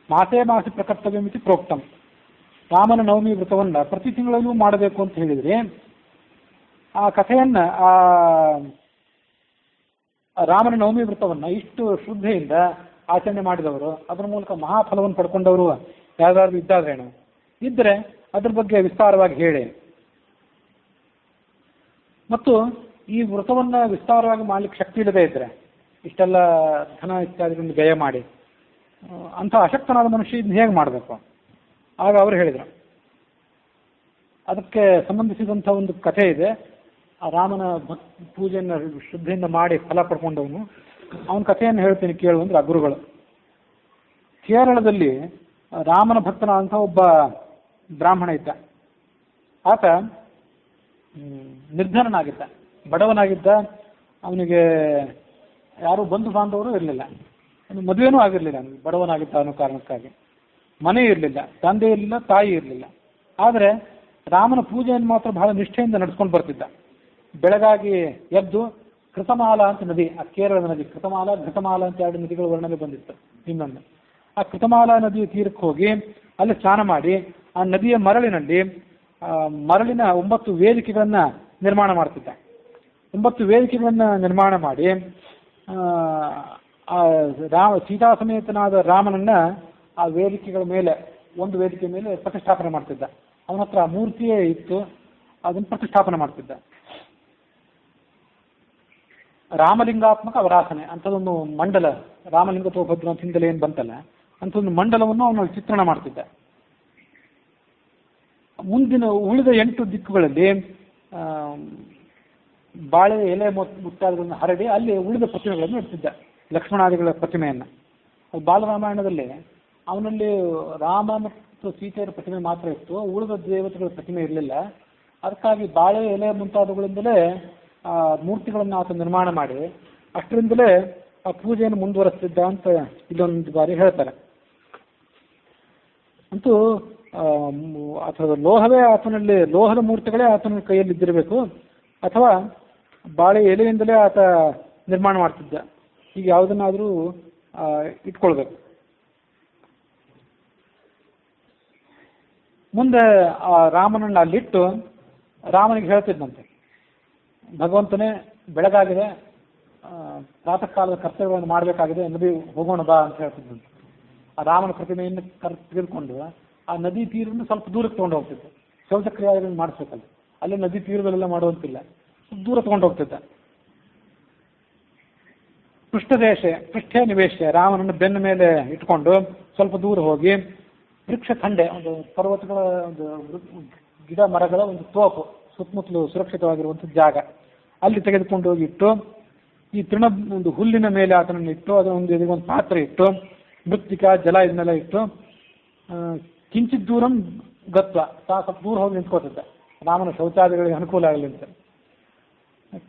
ಮಾಸೇ ಮಾಸಿ ಪ್ರಕರ್ತವ್ಯಮಿತಿ ಪ್ರೋಕ್ತಂ, ರಾಮನ ನವಮಿ ವ್ರತವನ್ನು ಪ್ರತಿ ತಿಂಗಳಲ್ಲೂ ಮಾಡಬೇಕು ಅಂತ ಹೇಳಿದರೆ ಆ ಕಥೆಯನ್ನು ಆ ರಾಮನ ನವಮಿ ವ್ರತವನ್ನು ಇಷ್ಟು ಶ್ರದ್ಧೆಯಿಂದ ಆಚರಣೆ ಮಾಡಿದವರು, ಅದರ ಮೂಲಕ ಮಹಾಫಲವನ್ನು ಪಡ್ಕೊಂಡವರು ಯಾವ್ದಾದ್ರು ಇದ್ದಾದ್ರೇನು ಇದ್ದರೆ ಅದ್ರ ಬಗ್ಗೆ ವಿಸ್ತಾರವಾಗಿ ಹೇಳಿ. ಮತ್ತು ಈ ವ್ರತವನ್ನು ವಿಸ್ತಾರವಾಗಿ ಮಾಡ್ಲಿಕ್ಕೆ ಶಕ್ತಿ ಇಲ್ಲದೇ ಇದ್ದರೆ, ಇಷ್ಟೆಲ್ಲ ಧನ ಇತ್ಯಾದಿಗಳನ್ನು ವ್ಯಯ ಮಾಡಿ ಅಂಥ ಅಶಕ್ತನಾದ ಮನುಷ್ಯ ಇದನ್ನ ಹೇಗೆ ಮಾಡಬೇಕು? ಆಗ ಅವರು ಹೇಳಿದರು, ಅದಕ್ಕೆ ಸಂಬಂಧಿಸಿದಂಥ ಒಂದು ಕಥೆ ಇದೆ. ಆ ರಾಮನ ಪೂಜೆಯನ್ನು ಶ್ರದ್ಧೆಯಿಂದ ಮಾಡಿ ಫಲ ಪಡ್ಕೊಂಡವನು, ಅವನ ಕಥೆಯನ್ನು ಹೇಳ್ತೀನಿ ಕೇಳು ಅಂದ್ರೆ ಆ ಗುರುಗಳು. ಕೇರಳದಲ್ಲಿ ರಾಮನ ಭಕ್ತನ ಅಂತ ಒಬ್ಬ ಬ್ರಾಹ್ಮಣ ಇದ್ದ. ಆತ ನಿರ್ಧನನಾಗಿದ್ದ, ಬಡವನಾಗಿದ್ದ. ಅವನಿಗೆ ಯಾರೂ ಬಂಧು ಬಾಂಧವರು ಇರಲಿಲ್ಲ, ಮದುವೆನೂ ಆಗಿರಲಿಲ್ಲ. ಅವನಿಗೆ ಬಡವನಾಗಿದ್ದ ಅನ್ನೋ ಕಾರಣಕ್ಕಾಗಿ ಮನೆ ಇರಲಿಲ್ಲ, ತಂದೆ ಇರಲಿಲ್ಲ, ತಾಯಿ ಇರಲಿಲ್ಲ. ಆದರೆ ರಾಮನ ಪೂಜೆಯನ್ನು ಮಾತ್ರ ಬಹಳ ನಿಷ್ಠೆಯಿಂದ ನಡೆಸ್ಕೊಂಡು ಬರ್ತಿದ್ದ. ಬೆಳಗಾಗಿ ಎದ್ದು ಕೃತಮಾಲ ಅಂತ ನದಿ, ಆ ಕೇರಳದ ನದಿ, ಕೃತಮಾಲ ಘೃತಮಾಲ ಅಂತ 2 ನದಿಗಳ ವರ್ಣನೆ ಬಂದಿತ್ತು ಇನ್ನೊಂದು. ಆ ಕೃತಮಾಲಾ ನದಿಯ ತೀರಕ್ಕೆ ಹೋಗಿ ಅಲ್ಲಿ ಸ್ನಾನ ಮಾಡಿ ಆ ನದಿಯ ಮರಳಿನಲ್ಲಿ ಮರಳಿನ 9 ವೇದಿಕೆಗಳನ್ನು ನಿರ್ಮಾಣ ಮಾಡ್ತಿದ್ದ. 9 ವೇದಿಕೆಗಳನ್ನು ನಿರ್ಮಾಣ ಮಾಡಿ ಸೀತಾ ಸಮೇತನಾದ ರಾಮನನ್ನ ಆ ವೇದಿಕೆಗಳ ಮೇಲೆ, ಒಂದು ವೇದಿಕೆ ಮೇಲೆ ಪ್ರತಿಷ್ಠಾಪನೆ ಮಾಡ್ತಿದ್ದ. ಅವನ ಹತ್ರ ಮೂರ್ತಿಯೇ ಇತ್ತು, ಅದನ್ನು ಪ್ರತಿಷ್ಠಾಪನೆ ಮಾಡ್ತಿದ್ದ. ರಾಮಲಿಂಗಾತ್ಮಕ ಅವರಾಸನೆ ಅಂಥದ್ದೊಂದು ಮಂಡಲ, ರಾಮಲಿಂಗ ತೋಭದ್ರ ಅಂತ ಹಿಂದಲೇ ಏನು ಬಂತಲ್ಲ, ಅಂಥದ್ದೊಂದು ಮಂಡಲವನ್ನು ಅವನು ಚಿತ್ರಣ ಮಾಡ್ತಿದ್ದ. ಮುಂದಿನ ಉಳಿದ 8 ದಿಕ್ಕುಗಳಲ್ಲಿ ಬಾಳೆ ಎಲೆ ಮುತ್ತಾದಗಳನ್ನು ಹರಡಿ ಅಲ್ಲಿ ಉಳಿದ ಪ್ರತಿಮೆಗಳನ್ನು ಇಡ್ತಿದ್ದ, ಲಕ್ಷ್ಮಣಾದಿಗಳ ಪ್ರತಿಮೆಯನ್ನು. ಅದು ಬಾಲರಾಮಾಯಣದಲ್ಲಿ ಅವನಲ್ಲಿ ರಾಮ ಮತ್ತು ಸೀತೆಯರ ಪ್ರತಿಮೆ ಮಾತ್ರ ಇತ್ತು, ಉಳಿದ ದೇವತೆಗಳ ಪ್ರತಿಮೆ ಇರಲಿಲ್ಲ. ಅದಕ್ಕಾಗಿ ಬಾಳೆ ಎಲೆ ಮುಂತಾದವುಗಳಿಂದಲೇ ಮೂರ್ತಿಗಳನ್ನು ಆತ ನಿರ್ಮಾಣ ಮಾಡಿ ಅಷ್ಟರಿಂದಲೇ ಆ ಪೂಜೆಯನ್ನು ಮುಂದುವರೆಸ್ತಿದ್ದ ಅಂತ ಇದೊಂದು ಬಾರಿ ಹೇಳ್ತಾರೆ. ಅಂತೂ ಅಥವಾ ಲೋಹವೇ ಆತನಲ್ಲಿ, ಲೋಹದ ಮೂರ್ತಿಗಳೇ ಆತನ ಕೈಯಲ್ಲಿ ಇದ್ದಿರಬೇಕು, ಅಥವಾ ಬಾಳೆ ಎಲೆಯಿಂದಲೇ ಆತ ನಿರ್ಮಾಣ ಮಾಡ್ತಿದ್ದ. ಈಗ ಯಾವುದನ್ನಾದರೂ ಇಟ್ಕೊಳ್ಬೇಕು. ಮುಂದೆ ಆ ರಾಮನನ್ನು ಅಲ್ಲಿಟ್ಟು ರಾಮನಿಗೆ ಹೇಳ್ತಿದ್ದಂತೆ, ಭಗವಂತನೇ ಬೆಳಗಾಗಿದೆ, ಪ್ರಾತಃ ಕಾಲದ ಕರ್ತವ್ಯವನ್ನು ಮಾಡಬೇಕಾಗಿದೆ, ನದಿ ಹೋಗೋಣ ಬಾ ಅಂತ ಹೇಳ್ತಿದ್ದಂತೆ. ಆ ರಾಮನ ಪ್ರತಿಮೆಯನ್ನು ತೆಗೆದುಕೊಂಡು ಆ ನದಿ ತೀರವನ್ನು ಸ್ವಲ್ಪ ದೂರಕ್ಕೆ ತೊಗೊಂಡು ಹೋಗ್ತಿದ್ದ. ಶೌಚಕ್ರಿಯೆಗಳನ್ನು ಮಾಡಿಸ್ಬೇಕಲ್ಲ, ಅಲ್ಲಿ ನದಿ ತೀರದಲ್ಲೆಲ್ಲ ಮಾಡುವಂತಿಲ್ಲ, ದೂರ ತೊಗೊಂಡು ಹೋಗ್ತಿದ್ದ. ಪೃಷ್ಠೇ ನಿವೇಶ, ರಾಮನನ್ನು ಬೆನ್ನ ಮೇಲೆ ಇಟ್ಕೊಂಡು ಸ್ವಲ್ಪ ದೂರ ಹೋಗಿ ವೃಕ್ಷ ಖಂಡೆ, ಒಂದು ಪರ್ವತಗಳ ಒಂದು ಗಿಡ ಮರಗಳ ಒಂದು ತೋಪು ಸುತ್ತಮುತ್ತಲು ಸುರಕ್ಷಿತವಾಗಿರುವಂಥ ಜಾಗ, ಅಲ್ಲಿ ತೆಗೆದುಕೊಂಡು ಹೋಗಿ ಇಟ್ಟು ಈ ಒಂದು ಹುಲ್ಲಿನ ಮೇಲೆ ಆತನನ್ನು ಇಟ್ಟು ಅದರ ಒಂದು ಪಾತ್ರೆ ಇಟ್ಟು ಮೃತ್ತಿಕಾ ಜಲ ಇದನ್ನೆಲ್ಲ ಇಟ್ಟು ಕಿಂಚಿತ್ ದೂರಂ ಗತ್ವ, ಸ್ವಲ್ಪ ದೂರ ಹೋಗಿ ನಿಂತ್ಕೋತಿದ್ದ ರಾಮನ ಶೌಚಾದಿಗಳಿಗೆ ಅನುಕೂಲ ಆಗಲಿ ಅಂತ.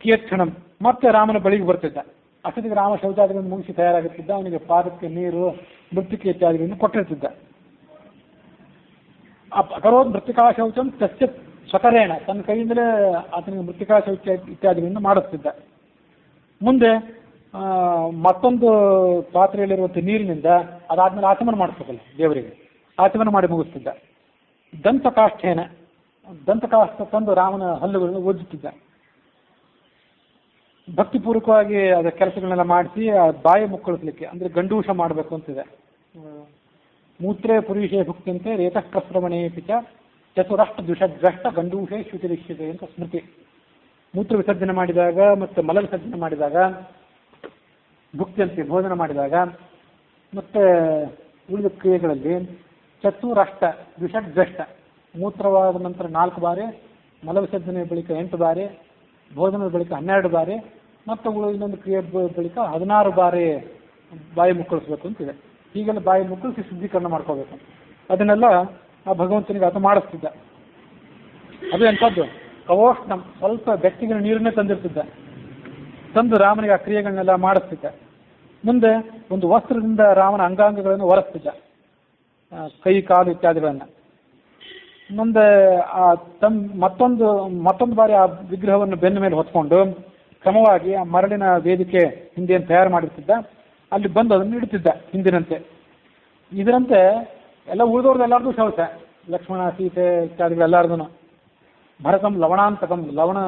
ಕಿಯಕ್ಷಣಂ, ಮತ್ತೆ ರಾಮನ ಬಳಿಗೆ ಬರ್ತಿದ್ದ. ಅಷ್ಟೊತ್ತಿಗೆ ರಾಮ ಶೌಚಾದಿಗಳನ್ನು ಮುಗಿಸಿ ತಯಾರಾಗುತ್ತಿದ್ದ. ಅವನಿಗೆ ಪಾದಕ್ಕೆ ನೀರು, ಮೃತ್ತಿಕೆ ಇತ್ಯಾದಿಗಳನ್ನು ಕೊಟ್ಟಿರ್ತಿದ್ದ. ಅಕರೋದ್ ಮೃತ್ತಿಕಾ ಶೌಚಂ ತಸ್ಯ ಸ್ವಕರೇಣ, ತನ್ನ ಕೈಯಿಂದಲೇ ಆತನಿಗೆ ಮೃತ್ತಿಕಾ ಶೌಚ ಇತ್ಯಾದಿಗಳನ್ನು ಮಾಡಿಸ್ತಿದ್ದ. ಮುಂದೆ ಮತ್ತೊಂದು ಪಾತ್ರೆಯಲ್ಲಿರುವಂಥ ನೀರಿನಿಂದ ಅದಾದ್ಮೇಲೆ ಆಚಮನ ಮಾಡಿಸ್ಬೇಕಲ್ಲ ದೇವರಿಗೆ, ಆಚಮನ ಮಾಡಿ ಮುಗಿಸ್ತಿದ್ದ. ದಂತಕಾಷ್ಠೇನ, ದಂತಕಾಷ್ಠ ತಂದು ರಾಮನ ಹಲ್ಲುಗಳನ್ನು ಓದಿಸುತ್ತಿದ್ದ. ಭಕ್ತಿಪೂರ್ವಕವಾಗಿ ಅದರ ಕೆಲಸಗಳನ್ನೆಲ್ಲ ಮಾಡಿಸಿ ಆ ಬಾಯಿ ಮುಕ್ಕಳಿಸ್ಲಿಕ್ಕೆ, ಅಂದರೆ ಗಂಡೂಷ ಮಾಡಬೇಕು ಅಂತಿದೆ. ಮೂತ್ರೇ ಪುರುಷೇ ಭುಕ್ತಿಯಂತೆ ರೇತಃ ಪ್ರಸ್ರವಣೇ ಪಿಚ ಚತುರಷ್ಟ ದ್ವಿಷ ಗಂಡೂಷೇ ಶ್ರುತಿರಿಷ್ಯತೆ ಅಂತ ಸ್ಮೃತಿ. ಮೂತ್ರ ವಿಸರ್ಜನೆ ಮಾಡಿದಾಗ ಮತ್ತು ಮಲ ವಿಸರ್ಜನೆ ಮಾಡಿದಾಗ ಭುಕ್ತಿಯಂತೆ ಭೋಜನ ಮಾಡಿದಾಗ ಮತ್ತು ಉಳಿದ ಕ್ರಿಯೆಗಳಲ್ಲಿ ಚತುರಷ್ಟ ದ್ವಿಷ ಮೂತ್ರವಾದ ನಂತರ 4 ಬಾರಿ, ಮಲ ವಿಸರ್ಜನೆ ಬಳಿಕ 8 ಬಾರಿ, ಭೋಜನದ ಬಳಿಕ 12 ಬಾರಿ, ಮತ್ತು ಇನ್ನೊಂದು ಕ್ರಿಯೆ ಬಳಿಕ 16 ಬಾರಿ ಬಾಯಿ ಮುಕ್ಕಳಿಸ್ಬೇಕು ಅಂತಿದೆ. ಹೀಗೆಲ್ಲ ಬಾಯಿ ಮುಕ್ಕಳಿಸಿ ಶುದ್ಧೀಕರಣ ಮಾಡ್ಕೋಬೇಕು. ಅದನ್ನೆಲ್ಲ ಆ ಭಗವಂತನಿಗೆ ಆತ ಮಾಡಿಸ್ತಿದ್ದ. ಅದು ಎಂಥದ್ದು, ಕವೋಷ್ಣಂ, ಸ್ವಲ್ಪ ಬೆಚ್ಚಗಿನ ನೀರನ್ನೇ ತಂದಿರ್ತಿದ್ದ. ತಂದು ರಾಮನಿಗೆ ಆ ಕ್ರಿಯೆಗಳನ್ನೆಲ್ಲ ಮಾಡಿಸ್ತಿದ್ದ. ಮುಂದೆ ಒಂದು ವಸ್ತ್ರದಿಂದ ರಾಮನ ಅಂಗಾಂಗಗಳನ್ನು ಒರೆಸ್ತಿದ್ದ, ಕೈ ಕಾಲು ಇತ್ಯಾದಿಗಳನ್ನು. ಮುಂದೆ ಮತ್ತೊಂದು ಬಾರಿ ಆ ವಿಗ್ರಹವನ್ನು ಬೆನ್ನ ಮೇಲೆ ಹೊತ್ಕೊಂಡು ಕ್ರಮವಾಗಿ ಆ ಮರಳಿನ ವೇದಿಕೆ ಹಿಂದೆಯನ್ನು ತಯಾರು ಮಾಡಿರ್ತಿದ್ದ. ಅಲ್ಲಿ ಬಂದು ಅದನ್ನು ಇಡ್ತಿದ್ದ ಹಿಂದಿನಂತೆ. ಇದರಂತೆ ಎಲ್ಲ ಉಳಿದವ್ರದ್ದು ಎಲ್ಲರದು ಶೌಚ, ಲಕ್ಷ್ಮಣ ಸೀತೆ ಇತ್ಯಾದಿಗಳೆಲ್ಲರದೂ. ಭರತಂ ಲವಣಾಂತಕಂ, ಲವಣ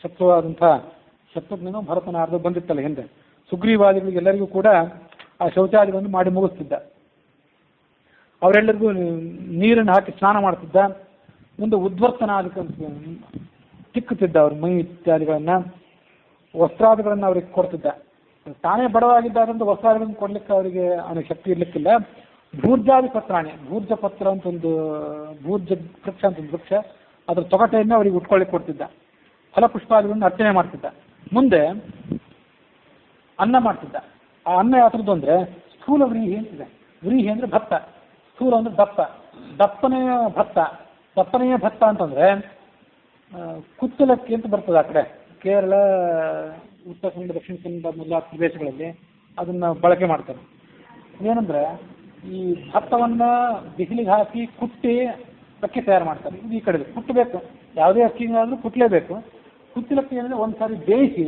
ಶತ್ರುವಾದಂಥ ಶತ್ರುಘ್ನನು ಭರತನ ಅರ್ಧ ಬಂದಿತ್ತಲ್ಲ ಹಿಂದೆ. ಸುಗ್ರೀವಾದಿಗಳಿಗೆ ಎಲ್ಲರಿಗೂ ಕೂಡ ಆ ಶೌಚಾದಿಗಳನ್ನು ಮಾಡಿ ಮುಗಿಸ್ತಿದ್ದ. ಅವರೆಲ್ಲರಿಗೂ ನೀರನ್ನು ಹಾಕಿ ಸ್ನಾನ ಮಾಡ್ತಿದ್ದ. ಮುಂದೆ ಉದ್ವರ್ತನಾದಿಕ ತಿಕ್ಕುತ್ತಿದ್ದ ಅವ್ರ ಮೈ ಇತ್ಯಾದಿಗಳನ್ನು, ವಸ್ತ್ರಾದಿಗಳನ್ನು ಅವ್ರಿಗೆ ಕೊಡ್ತಿದ್ದ. ತಾನೇ ಬಡವಾಗಿದ್ದಾರಂತ ವಸ್ತ್ರಾದಿಗಳನ್ನು ಕೊಡ್ಲಿಕ್ಕೆ ಅವರಿಗೆ ಅವನಿಗೆ ಶಕ್ತಿ ಇರ್ಲಿಕ್ಕಿಲ್ಲ. ಭೂರ್ಜಾದಿ ಪತ್ರಾಣಿ, ಭೂರ್ಜ ಪತ್ರ ಅಂತ ಒಂದು ಭೂರ್ಜ ವೃಕ್ಷ ಅಂತ ಒಂದು ವೃಕ್ಷ, ಅದರ ತೊಗಟೆಯನ್ನು ಅವರಿಗೆ ಉಟ್ಕೊಳ್ಳಿಕ್ಕೆ ಕೊಡ್ತಿದ್ದ. ಫಲಪುಷ್ಪಾದಿಗಳನ್ನು ಅರ್ಚನೆ ಮಾಡ್ತಿದ್ದ. ಮುಂದೆ ಅನ್ನ ಮಾಡ್ತಿದ್ದ. ಆ ಅನ್ನ ಯಾವ ಥರದ್ದು ಅಂದರೆ ಸ್ಥೂಲ ವ್ರೀಹಿ ಅಂತಿದೆ. ವ್ರೀಹಿ ಅಂದರೆ ಭತ್ತ, ಸ್ಥೂಲ ಅಂದರೆ ದಪ್ಪ, ದಪ್ಪನೆಯ ಭತ್ತ ಅಂತಂದರೆ ಕುತ್ತಲಕ್ಕಿ ಅಂತ ಬರ್ತದೆ. ಆ ಕಡೆ ಕೇರಳ, ಉತ್ತರ ಕನ್ನಡ, ದಕ್ಷಿಣ ಕನ್ನಡ ಮೊದಲ ಪ್ರದೇಶಗಳಲ್ಲಿ ಅದನ್ನು ಬಳಕೆ ಮಾಡ್ತಾರೆ. ಏನಂದರೆ ಈ ಭತ್ತವನ್ನು ಬಿಸಿಲಿಗೆ ಹಾಕಿ ಕುಟ್ಟಿ ಅಕ್ಕಿ ತಯಾರು ಮಾಡ್ತಾರೆ. ಇದು ಈ ಕಡೆ ಕುಟ್ಟಬೇಕು, ಯಾವುದೇ ಅಕ್ಕಿಗಾದರೂ ಕುಟ್ಟಲೇಬೇಕು. ಕುತ್ತಲಕ್ಕಿ ಅಂದರೆ ಒಂದು ಸಾರಿ ಬೇಯಿಸಿ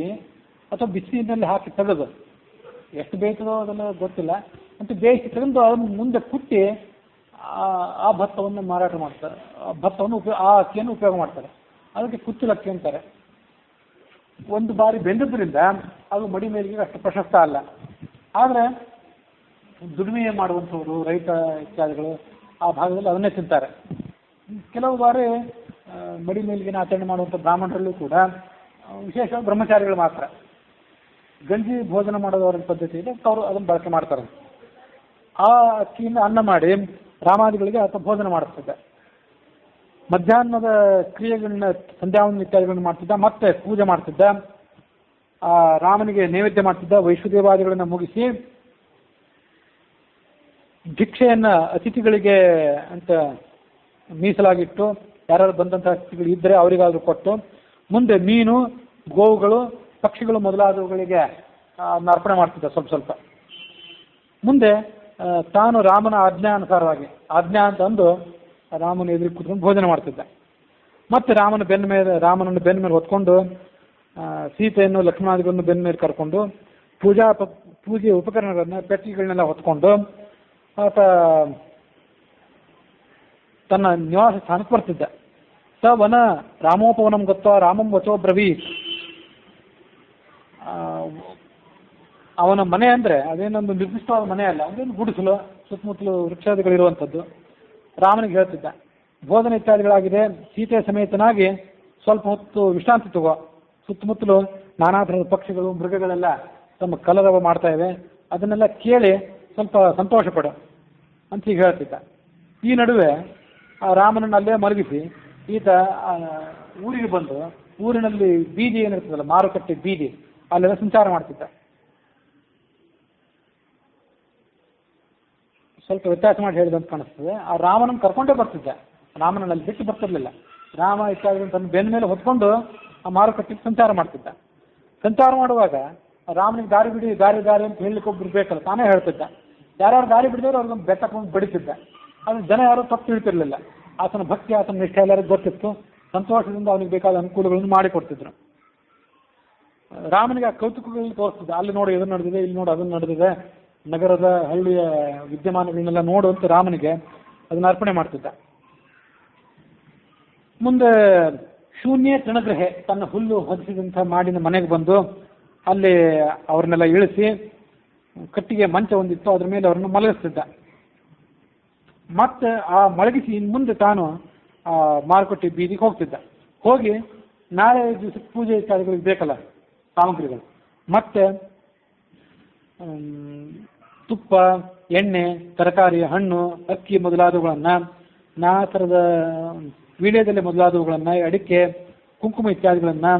ಅಥವಾ ಬಿಸಿಲಿನಲ್ಲಿ ಹಾಕಿ ತೆಗೆದು, ಎಷ್ಟು ಬೇಯ್ತದೋ ಅದೆಲ್ಲ ಗೊತ್ತಿಲ್ಲ, ಅಂತ ಬೇಯಿಸಿ ತೆಗೆದು ಅದನ್ನು ಮುಂದೆ ಕುಟ್ಟಿ ಆ ಭತ್ತವನ್ನು ಮಾರಾಟ ಮಾಡ್ತಾರೆ. ಆ ಅಕ್ಕಿಯನ್ನು ಉಪಯೋಗ ಮಾಡ್ತಾರೆ. ಅದಕ್ಕೆ ಕುತ್ತಲಕ್ಕಿ ಅಂತಾರೆ. ಒಂದು ಬಾರಿ ಬೆಂದದ್ರಿಂದ ಅದು ಮಡಿ ಮೇಲಿಗೆ ಅಷ್ಟು ಪ್ರಶಸ್ತ ಅಲ್ಲ. ಆದರೆ ದುಡಿಮೆ ಮಾಡುವಂಥವ್ರು, ರೈತ ಇತ್ಯಾದಿಗಳು ಆ ಭಾಗದಲ್ಲಿ ಅದನ್ನೇ ತಿಂತಾರೆ. ಕೆಲವು ಬಾರಿ ಮಡಿ ಮೇಲಿಗೆ ಆಚರಣೆ ಮಾಡುವಂಥ ಬ್ರಾಹ್ಮಣರಲ್ಲೂ ಕೂಡ ವಿಶೇಷವಾಗಿ ಬ್ರಹ್ಮಚಾರಿಗಳು ಮಾತ್ರ ಗಂಜಿ ಭೋಜನ ಮಾಡೋದವ್ರ ಪದ್ಧತಿ ಇದೆ, ಅವರು ಅದನ್ನು ಬಳಕೆ ಮಾಡ್ತಾರೆ. ಆ ಅಕ್ಕಿಯಿಂದ ಅನ್ನ ಮಾಡಿ ರಾಮಾದಿಗಳಿಗೆ ಆತ ಭೋಜನ ಮಾಡಿಸ್ತಿದ್ದ. ಮಧ್ಯಾಹ್ನದ ಕ್ರಿಯೆಗಳನ್ನ ಸಂಧ್ಯಾವಂದನ ಇತ್ಯಾದಿಗಳನ್ನ ಮಾಡ್ತಿದ್ದ, ಮತ್ತೆ ಪೂಜೆ ಮಾಡ್ತಿದ್ದ, ರಾಮನಿಗೆ ನೈವೇದ್ಯ ಮಾಡ್ತಿದ್ದ. ವೈಶ್ವದೇವಾದಿಗಳನ್ನ ಮುಗಿಸಿ ಭಿಕ್ಷೆಯನ್ನ ಅತಿಥಿಗಳಿಗೆ ಅಂತ ಮೀಸಲಾಗಿಟ್ಟು ಯಾರು ಬಂದಂತಹ ಅತಿಥಿಗಳು ಇದ್ದರೆ ಅವರಿಗಾದ್ರೂ ಕೊಟ್ಟು, ಮುಂದೆ ಮೀನು, ಗೋವುಗಳು, ಪಕ್ಷಿಗಳು ಮೊದಲಾದವುಗಳಿಗೆ ಅರ್ಪಣೆ ಮಾಡ್ತಿದ್ದ ಸ್ವಲ್ಪ ಸ್ವಲ್ಪ. ಮುಂದೆ ತಾನು ರಾಮನ ಆಜ್ಞಾನುಸಾರವಾಗಿ, ಆಜ್ಞಾ ಅಂತ ಅಂದು ರಾಮನ ಎದುರಿಗೆ ಕೂತ್ಕೊಂಡು ಭೋಜನ ಮಾಡ್ತಿದ್ದ. ಮತ್ತೆ ರಾಮನನ್ನು ಬೆನ್ನ ಮೇಲೆ ಹೊತ್ಕೊಂಡು ಸೀತೆಯನ್ನು ಲಕ್ಷ್ಮಣಾದಿಗಳನ್ನು ಬೆನ್ನ ಮೇಲೆ ಕರ್ಕೊಂಡು ಪೂಜೆಯ ಉಪಕರಣಗಳನ್ನ ಪೆಟ್ಟಿಗೆಗಳನ್ನೆಲ್ಲ ಹೊತ್ಕೊಂಡು ಆತ ತನ್ನ ನಿವಾಸ ಸ್ಥಾನಕ್ಕೆ ಬರ್ತಿದ್ದ. ಸ ವನ ರಾಮೋಪವನಂ ಗೊತ್ತಾ ರಾಮಂ ವಚೋ ಬ್ರವೀತ್. ಅವನ ಮನೆ ಅಂದರೆ ಅದೇನೊಂದು ನಿರ್ದಿಷ್ಟವಾದ ಮನೆ ಅಲ್ಲ, ಅದೇನು ಗುಡಿಸಲು ಸುತ್ತಮುತ್ತಲು ವೃಕ್ಷಾದಿಗಳಿರುವಂಥದ್ದು. ರಾಮನಿಗೆ ಹೇಳ್ತಿದ್ದ, ಭೋಜನ ಇತ್ಯಾದಿಗಳಾಗಿದೆ, ಸೀತೆ ಸಮೇತನಾಗಿ ಸ್ವಲ್ಪ ಹೊತ್ತು ವಿಶ್ರಾಂತಿ ತಗೋ, ಸುತ್ತಮುತ್ತಲು ನಾನಾ ಥರದ ಪಕ್ಷಿಗಳು ಮೃಗಗಳೆಲ್ಲ ತಮ್ಮ ಕಲರವ ಮಾಡ್ತಾ ಇವೆ, ಅದನ್ನೆಲ್ಲ ಕೇಳಿ ಸ್ವಲ್ಪ ಸಂತೋಷ ಪಡು ಅಂತ ಹೀಗೆ ಹೇಳ್ತಿದ್ದ. ಈ ನಡುವೆ ಆ ರಾಮನನ್ನು ಅಲ್ಲೇ ಮಲಗಿಸಿ ಈತ ಊರಿಗೆ ಬಂದು ಊರಿನಲ್ಲಿ ಬೀದಿ ಏನಿರ್ತದಲ್ಲ, ಮಾರುಕಟ್ಟೆ ಬೀದಿ, ಅಲ್ಲೆಲ್ಲ ಸಂಚಾರ ಮಾಡ್ತಿದ್ದ. ಸ್ವಲ್ಪ ವ್ಯತ್ಯಾಸ ಮಾಡಿ ಹೇಳಿದಂತ ಕಾಣಿಸ್ತದೆ. ಆ ರಾಮನನ್ನು ಕರ್ಕೊಂಡೇ ಬರ್ತಿದ್ದ, ರಾಮನನ್ನು ಅಲ್ಲಿ ಬಿಟ್ಟು ಬರ್ತಿರ್ಲಿಲ್ಲ. ರಾಮ ಇತ್ಯಾದಿ ತನ್ನ ಬೆನ್ನ ಮೇಲೆ ಹೊತ್ಕೊಂಡು ಆ ಮಾರುಕಟ್ಟೆಗೆ ಸಂಚಾರ ಮಾಡ್ತಿದ್ದ. ಸಂಚಾರ ಮಾಡುವಾಗ ರಾಮನಿಗೆ ದಾರಿ ಬಿಡಿ ದಾರಿ ಅಂತ ಹೇಳಲಿಕ್ಕೆ ಒಬ್ರು ಬೇಕಲ್ಲ, ತಾನೇ ಹೇಳ್ತಿದ್ದ. ಯಾರ್ಯಾರು ದಾರಿ ಬಿಡಿದವರು ಅವ್ರಿಗೊಂದು ಬೆಟ್ಟಕೊಂಡು ಬಡಿತಿದ್ದ. ಅದನ್ನು ಜನ ಯಾರು ತಪ್ಪು ತಿಳ್ತಿರ್ಲಿಲ್ಲ. ಆತನ ಭಕ್ತಿ, ಆತನ ನಿಷ್ಠೆ ಎಲ್ಲರಿಗೂ ಗೊತ್ತಿತ್ತು. ಸಂತೋಷದಿಂದ ಅವನಿಗೆ ಬೇಕಾದ ಅನುಕೂಲಗಳನ್ನು ಮಾಡಿಕೊಡ್ತಿದ್ರು. ರಾಮನಿಗೆ ಆ ಕೌತುಕಗಳಲ್ಲಿ ತೋರಿಸ್ತಿದ್ದ, ಅಲ್ಲಿ ನೋಡಿ ಇದನ್ನು ನಡೆದಿದೆ, ಇಲ್ಲಿ ನೋಡಿ ಅದನ್ನು ನಡೆದಿದೆ, ನಗರದ ಹಳ್ಳಿಯ ವಿದ್ಯಮಾನಗಳನ್ನೆಲ್ಲ ನೋಡುವಂತ ರಾಮನಿಗೆ ಅದನ್ನ ಅರ್ಪಣೆ ಮಾಡ್ತಿದ್ದ. ಮುಂದೆ ಶೂನ್ಯ ತೃಣಗೃಹೆ, ತನ್ನ ಹುಲ್ಲು ಹೊದಿಸಿದಂಥ ಮಾಡಿನ ಮನೆಗೆ ಬಂದು ಅಲ್ಲಿ ಅವ್ರನ್ನೆಲ್ಲ ಇಳಿಸಿ ಕಟ್ಟಿಗೆ ಮಂಚ ಒಂದಿತ್ತು, ಅದ್ರ ಮೇಲೆ ಅವ್ರನ್ನ ಮಲಗಿಸ್ತಿದ್ದ. ಮತ್ತೆ ಆ ಮಲಗಿಸಿ ಇನ್ನು ಮುಂದೆ ತಾನು ಆ ಮಾರುಕಟ್ಟೆ ಬೀದಿಗೆ ಹೋಗ್ತಿದ್ದ. ಹೋಗಿ ನಾಳೆ ದಿವಸಕ್ಕೆ ಪೂಜೆ ಇತ್ಯಾದಿಗಳಿಗೆ ಬೇಕಲ್ಲ ಸಾಮಗ್ರಿಗಳು, ಮತ್ತೆ ತುಪ್ಪ, ಎಣ್ಣೆ, ತರಕಾರಿ, ಹಣ್ಣು, ಅಕ್ಕಿ ಮೊದಲಾದವುಗಳನ್ನು, ನಾನಾ ಥರದ ವೀಳ್ಯದೆಲೆ ಮೊದಲಾದವುಗಳನ್ನು, ಅಡಿಕೆ, ಕುಂಕುಮ ಇತ್ಯಾದಿಗಳನ್ನು